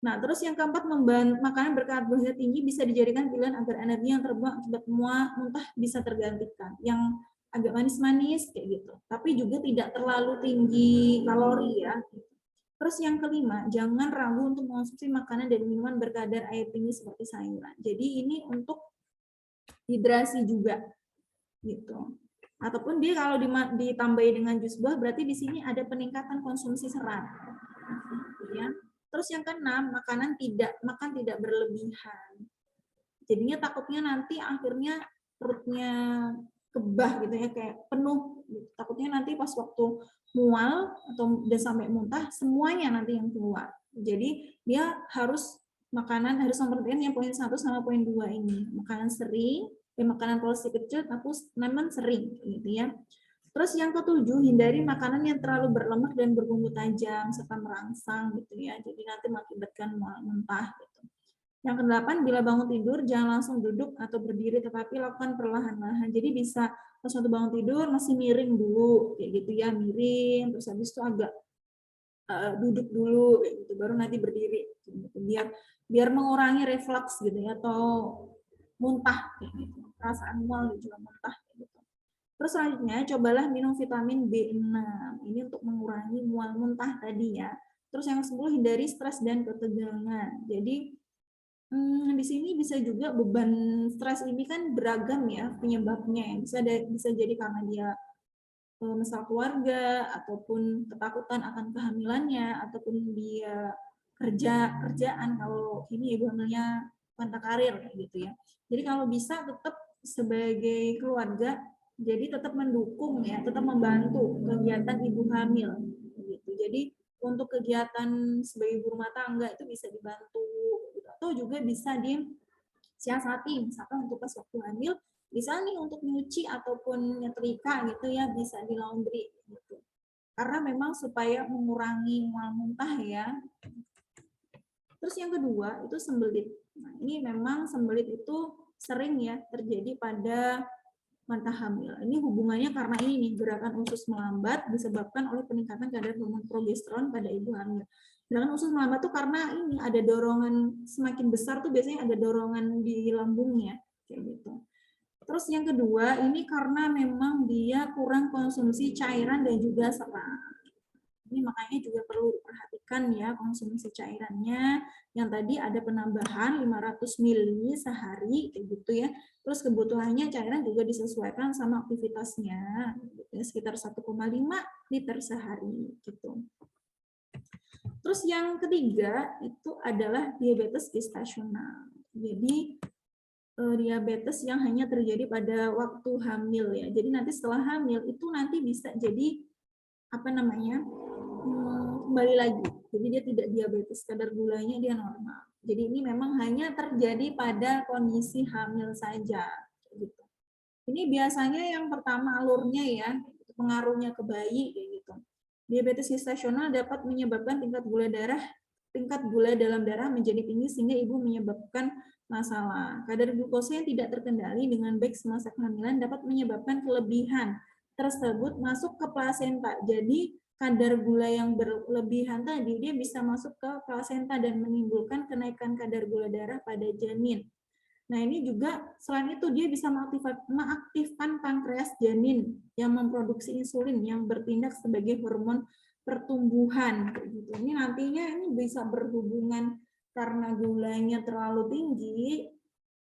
Nah, terus yang keempat, makanan berkarbohidrat tinggi bisa dijadikan pilihan agar energi yang terbuang akibat muntah bisa tergantikan. Yang agak manis-manis kayak gitu. Tapi juga tidak terlalu tinggi kalori ya. Terus yang kelima, jangan ragu untuk mengonsumsi makanan dan minuman berkadar air tinggi seperti sayuran. Jadi ini untuk hidrasi juga gitu. Ataupun dia kalau ditambahi dengan jus buah berarti di sini ada peningkatan konsumsi serat. Ya. Terus yang keenam, makan tidak berlebihan. Jadinya takutnya nanti akhirnya perutnya kebah gitu ya, kayak penuh. Takutnya nanti pas waktu mual atau udah sampai muntah semuanya nanti yang keluar. Jadi dia harus memperhatikan yang poin 1 sama poin 2 ini. Makanan sering, makanan porsi kecil tapi memang sering gitu ya. Terus yang ketujuh, hindari makanan yang terlalu berlemak dan berbumbu tajam serta merangsang gitu ya. Jadi nanti mengakibatkan mual muntah gitu. Yang kedelapan, bila bangun tidur jangan langsung duduk atau berdiri tetapi lakukan perlahan-lahan. Jadi bisa pas waktu bangun tidur masih miring dulu kayak gitu ya, miring, terus habis itu agak duduk dulu kayak gitu, baru nanti berdiri gitu. Biar mengurangi refleks gitu ya, atau muntah kayak gitu. Perasaan mual juga muntah kayak gitu. Terus selanjutnya cobalah minum vitamin B6. Ini untuk mengurangi mual muntah tadi ya. Terus yang 10, hindari stres dan ketegangan. Jadi di sini bisa juga beban stres ini kan beragam ya penyebabnya. Bisa jadi karena dia masalah keluarga, ataupun ketakutan akan kehamilannya, ataupun dia kerjaan kalau ini ibu hamilnya wanita karir gitu ya. Jadi kalau bisa tetap sebagai keluarga jadi tetap mendukung ya, tetap membantu kegiatan ibu hamil gitu. Jadi untuk kegiatan sebagai ibu rumah tangga itu bisa dibantu gitu. Atau juga bisa disiasati misalkan untuk pas waktu hamil bisa nih untuk nyuci ataupun nyetrika gitu ya, bisa di laundry gitu. Karena memang supaya mengurangi mual muntah ya. Terus yang kedua itu sembelit. Nah, ini memang sembelit itu sering ya terjadi pada wanita hamil. Ini hubungannya karena ini nih, gerakan usus melambat disebabkan oleh peningkatan kadar hormon progesteron pada ibu hamil. Gerakan usus melambat tuh karena ini ada dorongan semakin besar tuh biasanya ada dorongan di lambungnya kayak gitu. Terus yang kedua, ini karena memang dia kurang konsumsi cairan dan juga serat. Ini makanya juga perlu diperhatikan ya konsumsi cairannya. Yang tadi ada penambahan 500 ml sehari, kayak gitu ya. Terus kebutuhannya cairan juga disesuaikan sama aktivitasnya, sekitar 1,5 liter sehari gitu. Terus yang ketiga itu adalah diabetes gestasional. Jadi diabetes yang hanya terjadi pada waktu hamil ya. Jadi nanti setelah hamil itu nanti bisa jadi apa namanya kembali lagi. Jadi dia tidak diabetes, kadar gulanya dia normal. Jadi ini memang hanya terjadi pada kondisi hamil saja. Gitu. Ini biasanya yang pertama alurnya ya, pengaruhnya ke bayi kayak gitu. Diabetes gestasional dapat menyebabkan tingkat gula dalam darah menjadi tinggi sehingga ibu menyebabkan masalah. Kadar glukosa yang tidak terkendali dengan baik semasa kehamilan dapat menyebabkan kelebihan tersebut masuk ke plasenta. Jadi kadar gula yang berlebihan tadi dia bisa masuk ke plasenta dan menimbulkan kenaikan kadar gula darah pada janin. Nah, ini juga selain itu dia bisa mengaktifkan pankreas janin yang memproduksi insulin yang bertindak sebagai hormon pertumbuhan. Gitu. Ini nantinya ini bisa berhubungan karena gulanya terlalu tinggi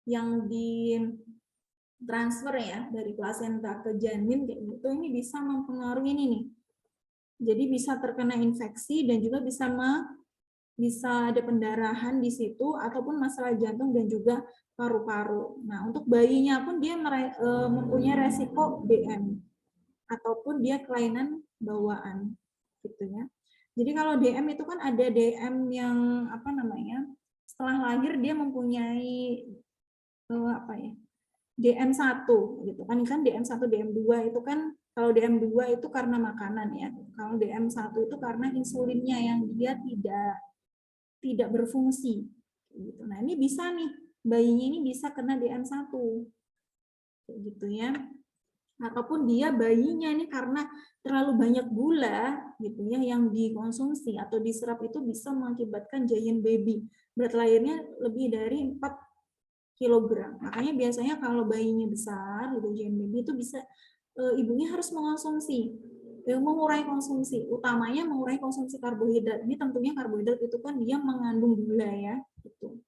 yang di transfer ya dari plasenta ke janin kayak gitu, ini bisa mempengaruhi ini nih. Jadi bisa terkena infeksi dan juga bisa ada pendarahan di situ ataupun masalah jantung dan juga paru-paru. Nah, untuk bayinya pun dia mempunyai resiko DM ataupun dia kelainan bawaan gitu ya. Jadi kalau DM itu kan ada DM yang apa namanya? Setelah lahir dia mempunyai apa ya? DM1 gitu kan DM1, DM2 itu kan kalau DM2 itu karena makanan ya. Kalau DM1 itu karena insulinnya yang dia tidak berfungsi gitu. Nah, ini bisa nih bayinya ini bisa kena DM1 gitu ya. Ataupun dia bayinya ini karena terlalu banyak gula gitu ya yang dikonsumsi atau diserap itu bisa mengakibatkan giant baby. Berat lahirnya lebih dari 4 kilogram. Makanya biasanya kalau bayinya besar gitu giant baby itu bisa ibunya harus mengurangi konsumsi, utamanya mengurangi konsumsi karbohidrat. Ini tentunya karbohidrat itu kan dia mengandung gula ya, gitu.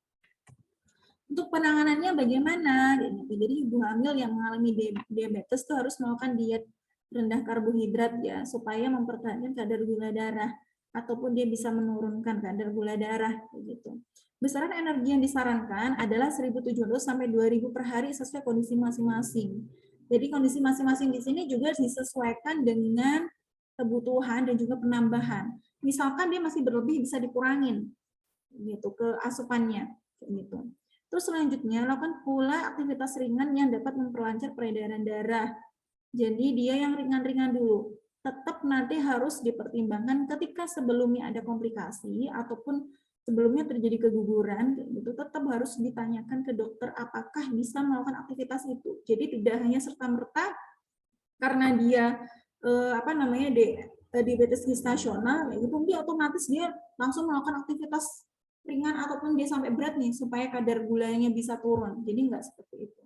Untuk penanganannya bagaimana? Jadi ibu hamil yang mengalami diabetes itu harus melakukan diet rendah karbohidrat ya, supaya mempertahankan kadar gula darah ataupun dia bisa menurunkan kadar gula darah gitu. Besaran energi yang disarankan adalah 1.700 sampai 2.000 per hari sesuai kondisi masing-masing. Jadi kondisi masing-masing di sini juga disesuaikan dengan kebutuhan dan juga penambahan. Misalkan dia masih berlebih bisa dikurangin gitu ke asupannya gitu. Terus selanjutnya, lakukan pula aktivitas ringan yang dapat memperlancar peredaran darah. Jadi dia yang ringan-ringan dulu. Tetap nanti harus dipertimbangkan ketika sebelumnya ada komplikasi ataupun sebelumnya terjadi keguguran, gitu, tetap harus ditanyakan ke dokter apakah bisa melakukan aktivitas itu. Jadi tidak hanya serta-merta karena dia diabetes gestasional, gitu, dia otomatis dia langsung melakukan aktivitas ringan ataupun dia sampai berat nih supaya kadar gulanya bisa turun. Jadi enggak seperti itu.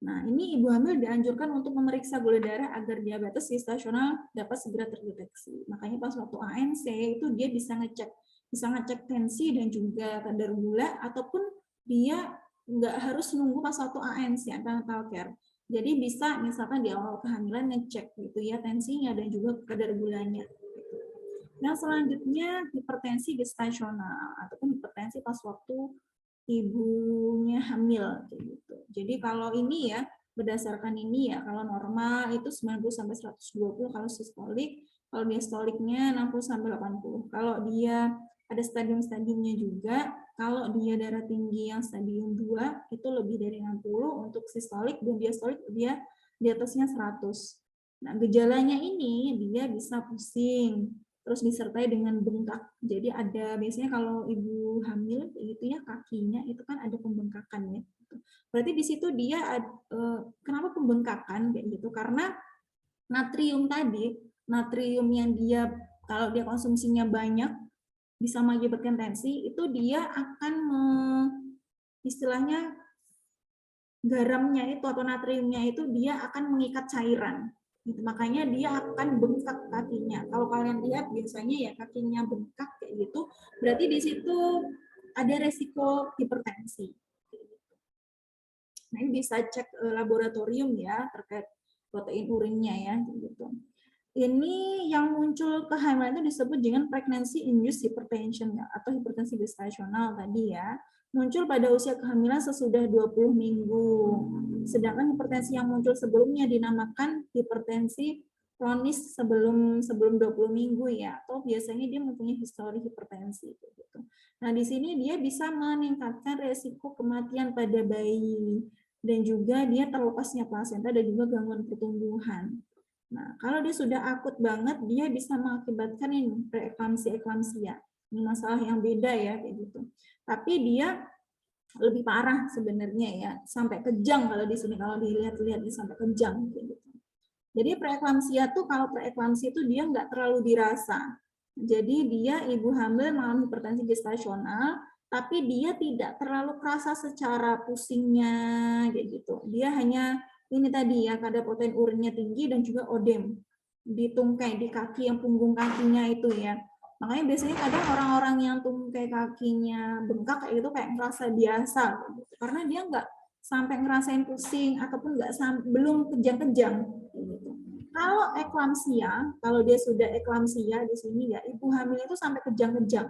Nah, ini ibu hamil dianjurkan untuk memeriksa gula darah agar diabetes gestasional dapat segera terdeteksi. Makanya pas waktu ANC itu dia bisa ngecek tensi dan juga kadar gula, ataupun dia nggak harus nunggu pas waktu ANC antenatal care. Jadi bisa misalkan di awal kehamilan ngecek gitu ya tensinya dan juga kadar gulanya. Nah, selanjutnya hipertensi gestasional ataupun hipertensi pas waktu ibunya hamil gitu. Jadi kalau ini ya berdasarkan ini ya, kalau normal itu 90 sampai 120 kalau sistolik, kalau diastoliknya 60 sampai 80. Kalau dia ada stadium-stadiumnya juga, kalau dia darah tinggi yang stadium 2 itu lebih dari 60 untuk sistolik, dan diastolik dia di atasnya 100. Nah, gejalanya ini dia bisa pusing, terus disertai dengan bengkak. Jadi ada biasanya kalau ibu hamil itu ya kakinya itu kan ada pembengkakan ya. Berarti di situ dia kenapa pembengkakan kayak gitu? Karena natrium tadi, natrium yang dia kalau dia konsumsinya banyak bisa mengakibatkan tensi, itu dia akan istilahnya garamnya itu atau natriumnya itu dia akan mengikat cairan. Gitu. Makanya dia akan bengkak kakinya. Kalau kalian lihat biasanya ya kakinya bengkak kayak gitu, berarti di situ ada resiko hipertensi. Nah, ini bisa cek laboratorium ya terkait protein urinnya ya gitu. Ini yang muncul kehamilan itu disebut dengan pregnancy induced hypertension atau hipertensi gestasional tadi ya. Muncul pada usia kehamilan sesudah 20 minggu. Sedangkan hipertensi yang muncul sebelumnya dinamakan hipertensi kronis sebelum 20 minggu ya, atau biasanya dia mempunyai histori hipertensi gitu. Nah, di sini dia bisa meningkatkan resiko kematian pada bayi dan juga dia terlepasnya plasenta dan juga gangguan pertumbuhan. Nah, kalau dia sudah akut banget, dia bisa mengakibatkan ini preeklamsia. Ini masalah yang beda ya kayak gitu. Tapi dia lebih parah sebenarnya ya, sampai kejang kalau di sini kalau dilihat-lihat sampai kejang kayak gitu. Jadi preeklamsia tuh kalau preeklamsia itu dia nggak terlalu dirasa. Jadi dia ibu hamil mengalami hipertensi gestasional, tapi dia tidak terlalu kerasa secara pusingnya kayak gitu. Dia hanya ini tadi ya, kadar protein urinnya tinggi dan juga odem di tungkai, di kaki yang punggung kakinya itu ya. Makanya biasanya kadang orang-orang yang tungkai kakinya bengkak kayak gitu kayak ngerasa biasa gitu. Karena dia nggak sampai ngerasain pusing ataupun nggak belum kejang-kejang gitu. Kalau eklamsia, kalau dia sudah eklamsia di sini ya, ibu hamil itu sampai kejang-kejang.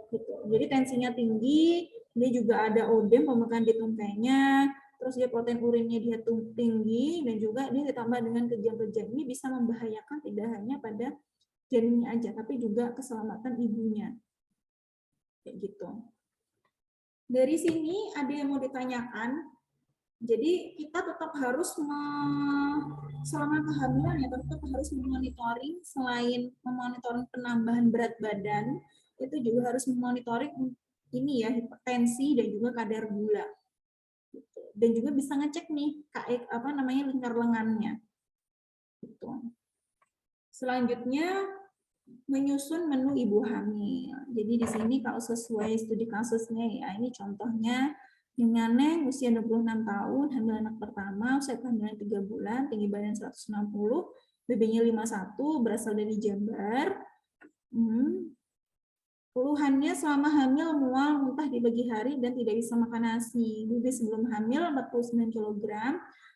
Gitu. Jadi tensinya tinggi, dia juga ada odem pembengkakan di tungkainya, terus dia protein urinnya dia tinggi, dan juga dia ditambah dengan kejang-kejang. Ini bisa membahayakan tidak hanya pada janinnya aja, tapi juga keselamatan ibunya. Kayak gitu. Dari sini ada yang mau ditanyakan. Jadi kita tetap harus selama kehamilan ya tetap harus memonitoring, selain memonitoring penambahan berat badan, itu juga harus memonitoring ini ya hipertensi dan juga kadar gula. Dan juga bisa ngecek nih lingkar lengannya. Gitu. Selanjutnya menyusun menu ibu hamil. Jadi di sini kalau sesuai studi kasusnya ya, ini contohnya Dengan Neng, usia 26 tahun, hamil anak pertama, usia kehamilan 3 bulan, tinggi badan 160, BB-nya 51, berasal dari Jabar. Keluhannya selama hamil mual, muntah di pagi hari, dan tidak bisa makan nasi. BB sebelum hamil 49 kg.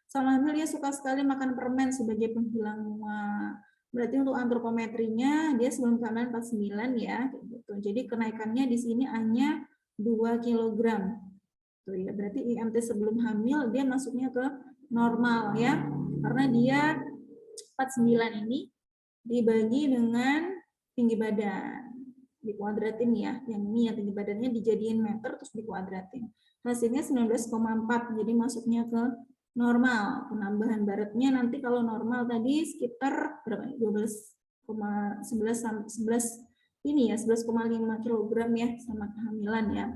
Selama hamil dia suka sekali makan permen sebagai penghilang mual. Berarti untuk antropometrinya dia sebelum kehamilan 49 ya, gitu. Jadi kenaikannya di sini hanya 2 kg. Tuh ya, berarti IMT sebelum hamil dia masuknya ke normal ya. Karena dia 49 ini dibagi dengan tinggi badan. Dikuadratin ya. Yang ini ya tinggi badannya dijadiin meter terus dikuadratin. Hasilnya 19,4. Jadi masuknya ke normal. Penambahan baratnya nanti kalau normal tadi sekitar berapa? 12,11 ini ya 11,5 kg ya sama kehamilan ya.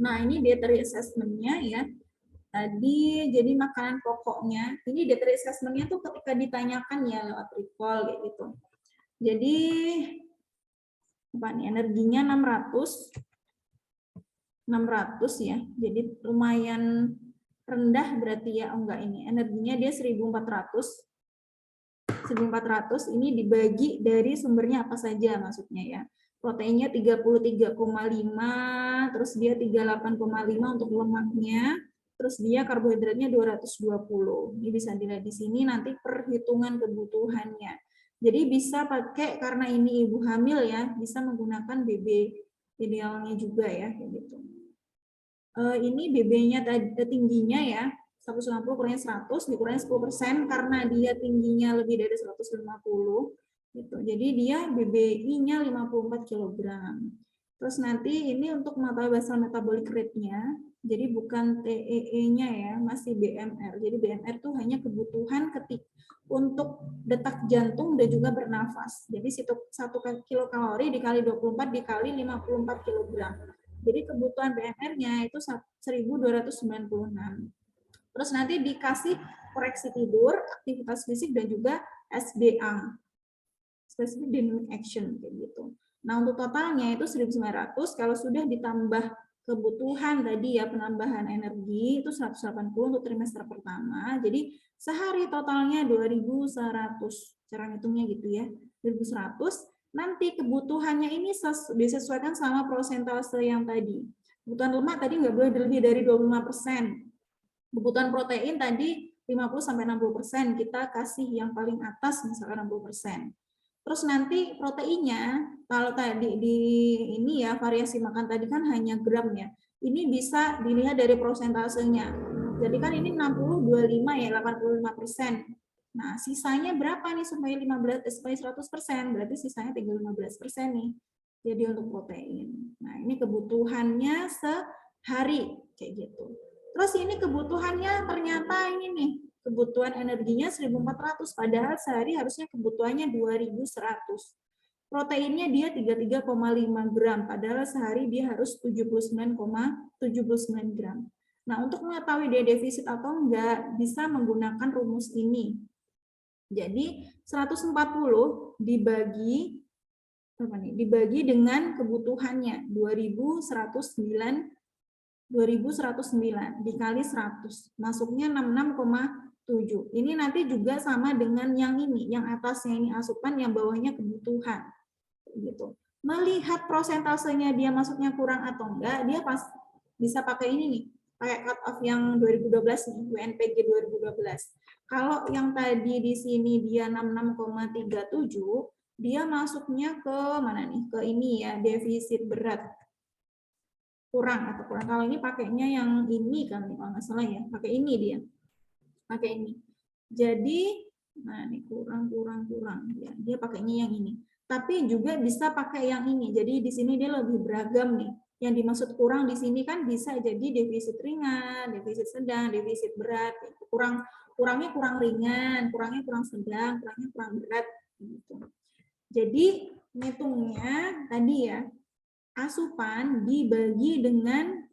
Nah, ini dietary assessment-nya ya. Tadi jadi makanan pokoknya. Ini dietary assessment-nya tuh ketika ditanyakan ya lewat recall kayak gitu. Jadi apa nih energinya 600 ya. Jadi lumayan rendah berarti ya. Oh enggak, ini energinya dia 1400 ini dibagi dari sumbernya apa saja maksudnya ya. Proteinnya 33,5, terus dia 38,5 untuk lemaknya, terus dia karbohidratnya 220. Ini bisa dilihat di sini nanti perhitungan kebutuhannya. Jadi bisa pakai, karena ini ibu hamil ya, bisa menggunakan BB idealnya juga ya, kayak gitu. Ini BB-nya tingginya ya, 190 kurangnya 100, dikurangi 10% karena dia tingginya lebih dari 150 gitu. Jadi dia BBI-nya 54 kg. Terus nanti ini untuk mengetahui basal metabolic rate-nya, jadi bukan TEE-nya ya, masih BMR. Jadi BMR itu hanya kebutuhan untuk detak jantung dan juga bernafas. Jadi 1 kilokalori dikali 24 dikali 54 kg. Jadi kebutuhan BMR-nya itu 1296. Terus nanti dikasih koreksi tidur, aktivitas fisik, dan juga SDA, specific dynamic action kayak gitu. Nah, untuk totalnya itu 1900, kalau sudah ditambah kebutuhan tadi ya penambahan energi itu 180 untuk trimester pertama. Jadi sehari totalnya 2100. Cara ngitungnya gitu ya. 2100. Nanti kebutuhannya ini disesuaikan sama prosentase yang tadi. Kebutuhan lemak tadi nggak boleh lebih dari 25%. Kebutuhan protein tadi 50-60%, kita kasih yang paling atas misalkan 60%. Terus nanti proteinnya, kalau tadi di ini ya variasi makan tadi kan hanya gram ya. Ini bisa dilihat dari prosentasenya. Jadi kan ini 60-25 ya, 85%. Nah, sisanya berapa nih supaya 100%? Berarti sisanya tinggal 15% nih. Jadi untuk protein. Nah, ini kebutuhannya sehari kayak gitu. Terus ini kebutuhannya ternyata ini nih, kebutuhan energinya 1400, padahal sehari harusnya kebutuhannya 2100. Proteinnya dia 33,5 gram, padahal sehari dia harus 79,79 gram. Nah, untuk mengetahui dia defisit atau enggak, bisa menggunakan rumus ini. Jadi 140 dibagi dengan kebutuhannya 2109 dikali 100, masuknya 66,7. Ini nanti juga sama dengan yang ini, yang atasnya ini asupan, yang bawahnya kebutuhan. Gitu. Melihat prosentasenya dia masuknya kurang atau enggak, dia pas bisa pakai ini nih, pakai cut off yang 2012 nih, UNPG 2012. Kalau yang tadi di sini dia 66,37, dia masuknya ke mana nih? Ke ini ya, defisit berat. Kurang. Kalau ini pakainya yang ini kan, kalau nggak salah ya, pakai ini dia. Pakai ini. Jadi, nah ini kurang ya. Dia pakainya yang ini. Tapi juga bisa pakai yang ini. Jadi di sini dia lebih beragam nih. Yang dimaksud kurang di sini kan bisa jadi defisit ringan, defisit sedang, defisit berat. Kurangnya kurang ringan, kurangnya kurang sedang, kurangnya kurang berat gitu. Jadi ngitungnya tadi ya, asupan dibagi dengan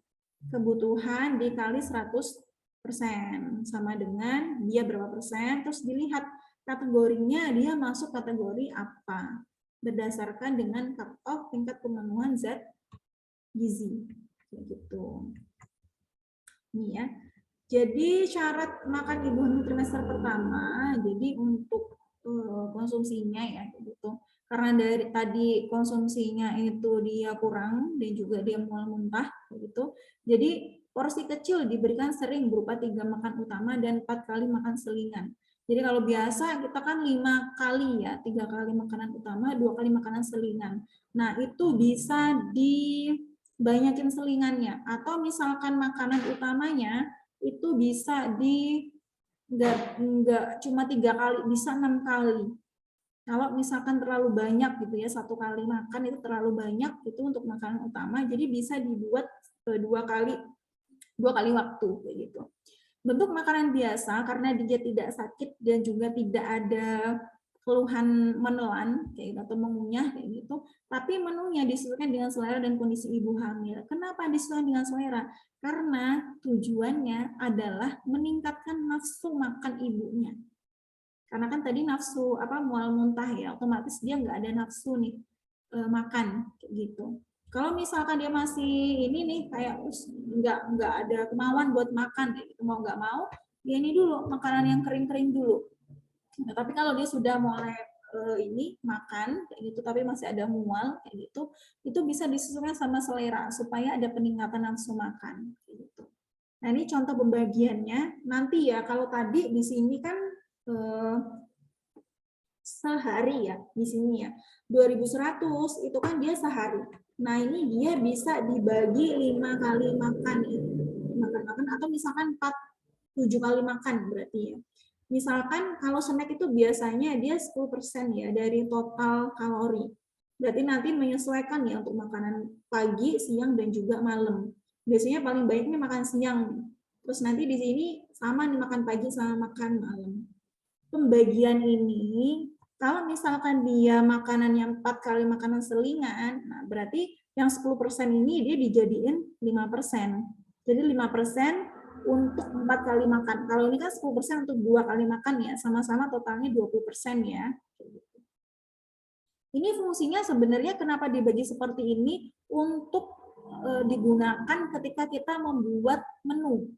kebutuhan dikali 100%, sama dengan dia berapa persen, terus dilihat kategorinya dia masuk kategori apa berdasarkan dengan cut off tingkat pemenuhan zat gizi gitu. Nih ya. Jadi syarat makan ibu hamil trimester pertama, jadi untuk konsumsinya ya gitu. Karena dari tadi konsumsinya itu dia kurang dan juga dia mual muntah gitu. Jadi porsi kecil diberikan sering berupa 3 makan utama dan 4 kali makan selingan. Jadi kalau biasa kita kan 5 kali ya, 3 kali makanan utama, 2 kali makanan selingan. Nah, itu bisa dibanyakin selingannya atau misalkan makanan utamanya itu bisa nggak cuma 3 kali, bisa 6 kali. Kalau misalkan terlalu banyak gitu ya, 1 kali makan itu terlalu banyak itu untuk makanan utama, jadi bisa dibuat 2 kali waktu kayak gitu. Bentuk makanan biasa karena dia tidak sakit dan juga tidak ada keluhan menelan kayak gitu, atau mengunyah kayak gitu, tapi menunya disesuaikan dengan selera dan kondisi ibu hamil. Kenapa disesuaikan dengan selera? Karena tujuannya adalah meningkatkan nafsu makan ibunya. Karena kan tadi nafsu mual muntah ya, otomatis dia nggak ada nafsu nih makan kayak gitu. Kalau misalkan dia masih ini nih kayak nggak ada kemauan buat makan kayak gitu, mau nggak mau dia ini dulu makanan yang kering-kering dulu. Nah, tapi kalau dia sudah mulai ini makan kayak gitu tapi masih ada mual kayak gitu, itu bisa disesuaikan sama selera supaya ada peningkatan nafsu makan kayak gitu. Nah, ini contoh pembagiannya. Nanti ya kalau tadi di sini kan sehari ya di sini ya 2100 itu kan dia sehari. Nah, ini dia bisa dibagi 5 kali makan ya. Makan atau misalkan 7 kali makan berarti ya. Misalkan kalau snack itu biasanya dia 10% ya dari total kalori. Berarti nanti menyesuaikan ya untuk makanan pagi, siang, dan juga malam. Biasanya paling baiknya makan siang. Terus nanti di sini sama nih makan pagi sama makan malam. Pembagian ini, kalau misalkan dia makanannya 4 kali makanan selingan, nah berarti yang 10% ini dia dijadiin 5%. Jadi 5% untuk 4 kali makan. Kalau ini kan 10% untuk 2 kali makan ya, sama-sama totalnya 20% ya. Ini fungsinya sebenarnya kenapa dibagi seperti ini untuk digunakan ketika kita membuat menu.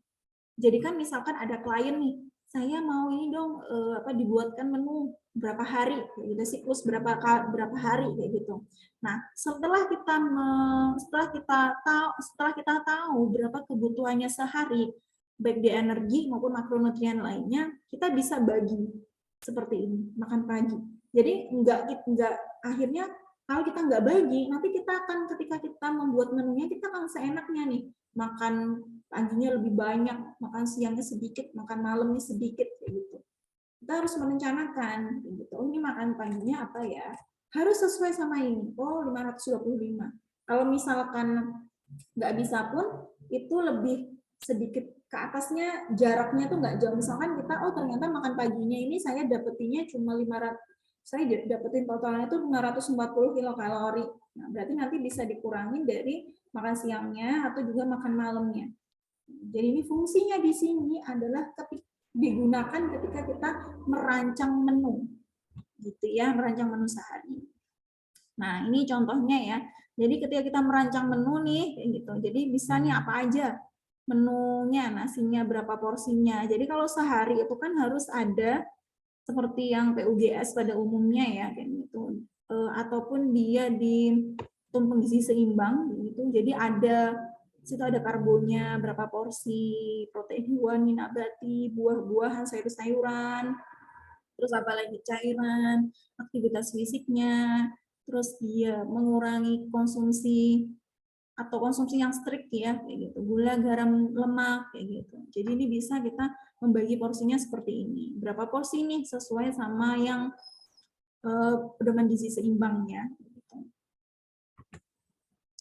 Jadi kan misalkan ada klien nih, saya mau ini dong dibuatkan menu berapa hari, gitu, siklus berapa hari kayak gitu. Nah, setelah kita tahu berapa kebutuhannya sehari, baik di energi maupun makronutrien lainnya, kita bisa bagi seperti ini, makan pagi. Jadi enggak akhirnya kalau kita nggak bagi, nanti kita akan ketika kita membuat menunya kita akan seenaknya nih makan paginya lebih banyak, makan siangnya sedikit, makan malamnya sedikit kayak gitu. Kita harus merencanakan gitu. Oh, ini makan paginya apa ya? Harus sesuai sama ini. Oh, 525. Kalau misalkan nggak bisa pun itu lebih sedikit ke atasnya, jaraknya tuh nggak jauh. Misalkan kita ternyata makan paginya ini saya dapetinnya cuma 500, saya dapetin totalnya itu 540 kilokalori. Nah, berarti nanti bisa dikurangin dari makan siangnya atau juga makan malamnya. Jadi ini fungsinya di sini adalah digunakan ketika kita merancang menu, gitu ya, merancang menu sehari. Nah, ini contohnya ya. Jadi ketika kita merancang menu nih, gitu. Jadi bisa nih apa aja menunya, nasinya berapa porsinya. Jadi kalau sehari itu kan harus ada seperti yang PUGS pada umumnya ya, kayak gitu. Ataupun dia di tumpeng gizi seimbang, gitu. Jadi situ ada karbonnya, berapa porsi, protein hewani, nabati, buah-buahan, sayur-sayuran, terus apalagi cairan, aktivitas fisiknya, terus dia mengurangi konsumsi atau konsumsi yang strict ya, kayak gitu, gula, garam, lemak, kayak gitu. Jadi ini bisa kita membagi porsinya seperti ini. Berapa porsi nih sesuai sama yang pedoman gizi seimbangnya.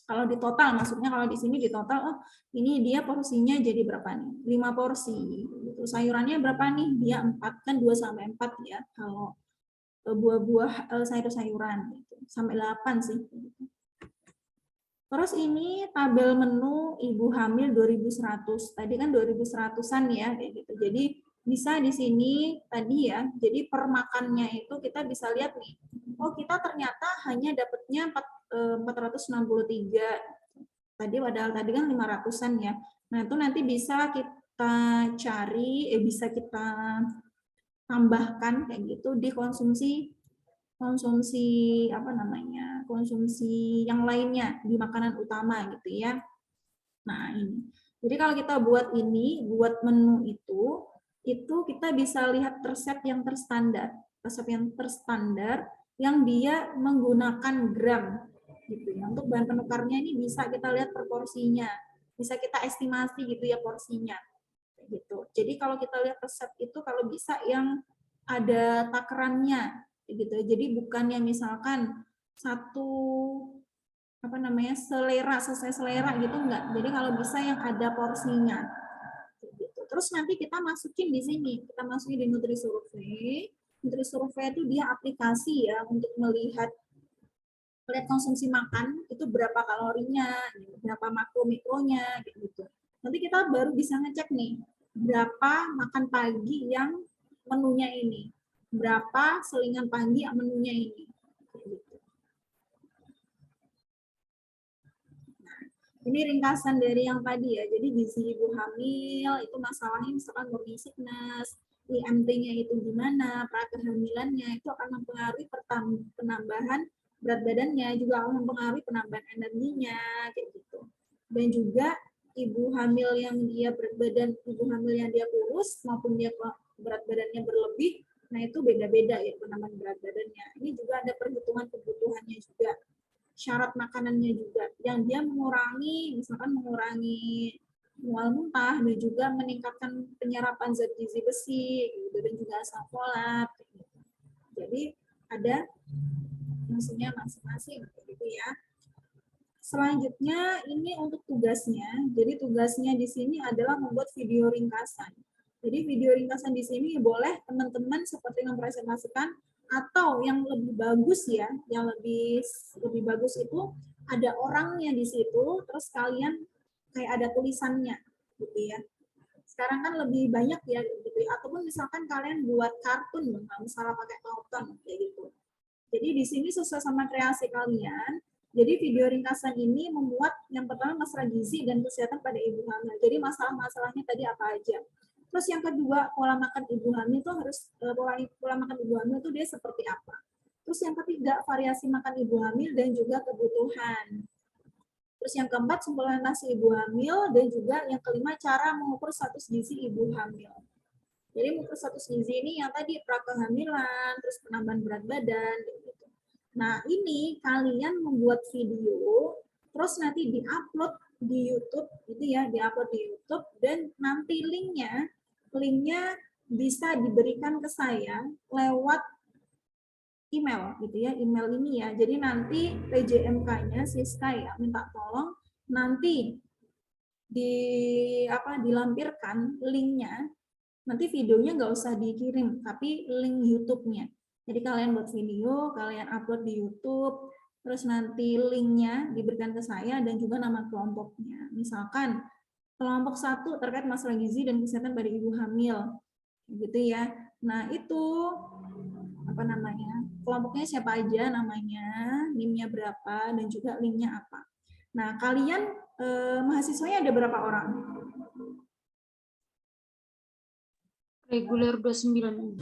Kalau di total, maksudnya kalau di sini di total, oh ini dia porsinya jadi berapa nih? 5 porsi. Gitu. Sayurannya berapa nih? Dia 4, kan 2 sampai 4 ya. Kalau buah-buah sayur-sayuran gitu. Sampai 8 sih. Terus ini tabel menu ibu hamil 2100. Tadi kan 2100-an ya kayak gitu. Jadi bisa di sini tadi ya. Jadi per makannya itu kita bisa lihat nih. Oh, kita ternyata hanya dapatnya 463. Padahal tadi kan 500-an ya. Nah, itu nanti bisa kita cari, bisa kita tambahkan kayak gitu di konsumsi apa namanya, konsumsi yang lainnya di makanan utama gitu ya. Nah, ini. Jadi kalau kita buat menu itu kita bisa lihat resep yang terstandar yang dia menggunakan gram gitu ya. Untuk bahan penukarnya ini bisa kita lihat proporsinya, bisa kita estimasi gitu ya porsinya gitu. Jadi kalau kita lihat resep itu kalau bisa yang ada takarannya gitu. Jadi bukan yang misalkan satu apa namanya sesuai selera gitu enggak. Jadi kalau bisa yang ada porsinya gitu. Terus nanti kita masukin di sini, kita masukin di Nutrisurvey. Nutrisurvey itu dia aplikasi ya untuk melihat konsumsi makan itu berapa kalorinya, berapa makro mikronya gitu. Nanti kita baru bisa ngecek nih berapa makan pagi yang menunya ini, berapa selingan pagi yang menunya ini. Ini ringkasan dari yang tadi ya. Jadi gizi ibu hamil itu masalahnya misalkan morning sickness, IMT-nya itu gimana, prakehamilannya itu akan mempengaruhi penambahan berat badannya, juga akan mempengaruhi penambahan energinya kayak gitu. Dan juga ibu hamil yang dia ibu hamil yang dia kurus maupun dia berat badannya berlebih, nah itu beda-beda ya penambahan berat badannya. Ini juga ada perhitungan kebutuhannya juga, syarat makanannya juga yang dia mengurangi, misalkan mengurangi mual muntah dan juga meningkatkan penyerapan zat gizi besi gitu, dan juga asam folat gitu. Jadi ada maksudnya masing-masing gitu ya. Selanjutnya ini untuk tugasnya. Jadi tugasnya di sini adalah membuat video ringkasan. Jadi video ringkasan di sini boleh teman-teman seperti mempresentasikan, atau yang lebih bagus ya, yang lebih bagus itu ada orangnya di situ, terus kalian kayak ada tulisannya gitu ya. Sekarang kan lebih banyak ya gitu ya. Ataupun misalkan kalian buat kartun, misalnya pakai kartun kayak gitu. Jadi di sini sesuai sama kreasi kalian. Jadi video ringkasan ini memuat yang pertama masalah gizi dan kesehatan pada ibu hamil. Jadi masalah-masalahnya tadi apa aja. Terus yang kedua, pola makan ibu hamil itu harus pola makan ibu hamil itu dia seperti apa. Terus yang ketiga, variasi makan ibu hamil dan juga kebutuhan. Terus yang keempat, suplementasi ibu hamil, dan juga yang kelima, cara mengukur status gizi ibu hamil. Jadi mengukur status gizi ini yang tadi prakehamilan, terus penambahan berat badan, gitu. Nah ini kalian membuat video, terus nanti diupload di YouTube, gitu ya, diupload di YouTube, dan nanti linknya bisa diberikan ke saya lewat email, gitu ya, email ini ya. Jadi nanti PJMK-nya Siska ya minta tolong nanti dilampirkan linknya. Nanti videonya nggak usah dikirim, tapi link YouTube-nya. Jadi kalian buat video, kalian upload di YouTube, terus nanti linknya diberikan ke saya dan juga nama kelompoknya. Misalkan kelompok 1 terkait masalah gizi dan kesehatan pada ibu hamil, gitu ya. Nah itu apa namanya? Kelompoknya siapa aja namanya, NIM-nya berapa, dan juga linknya apa. Nah kalian mahasiswanya ada berapa orang? Reguler 29.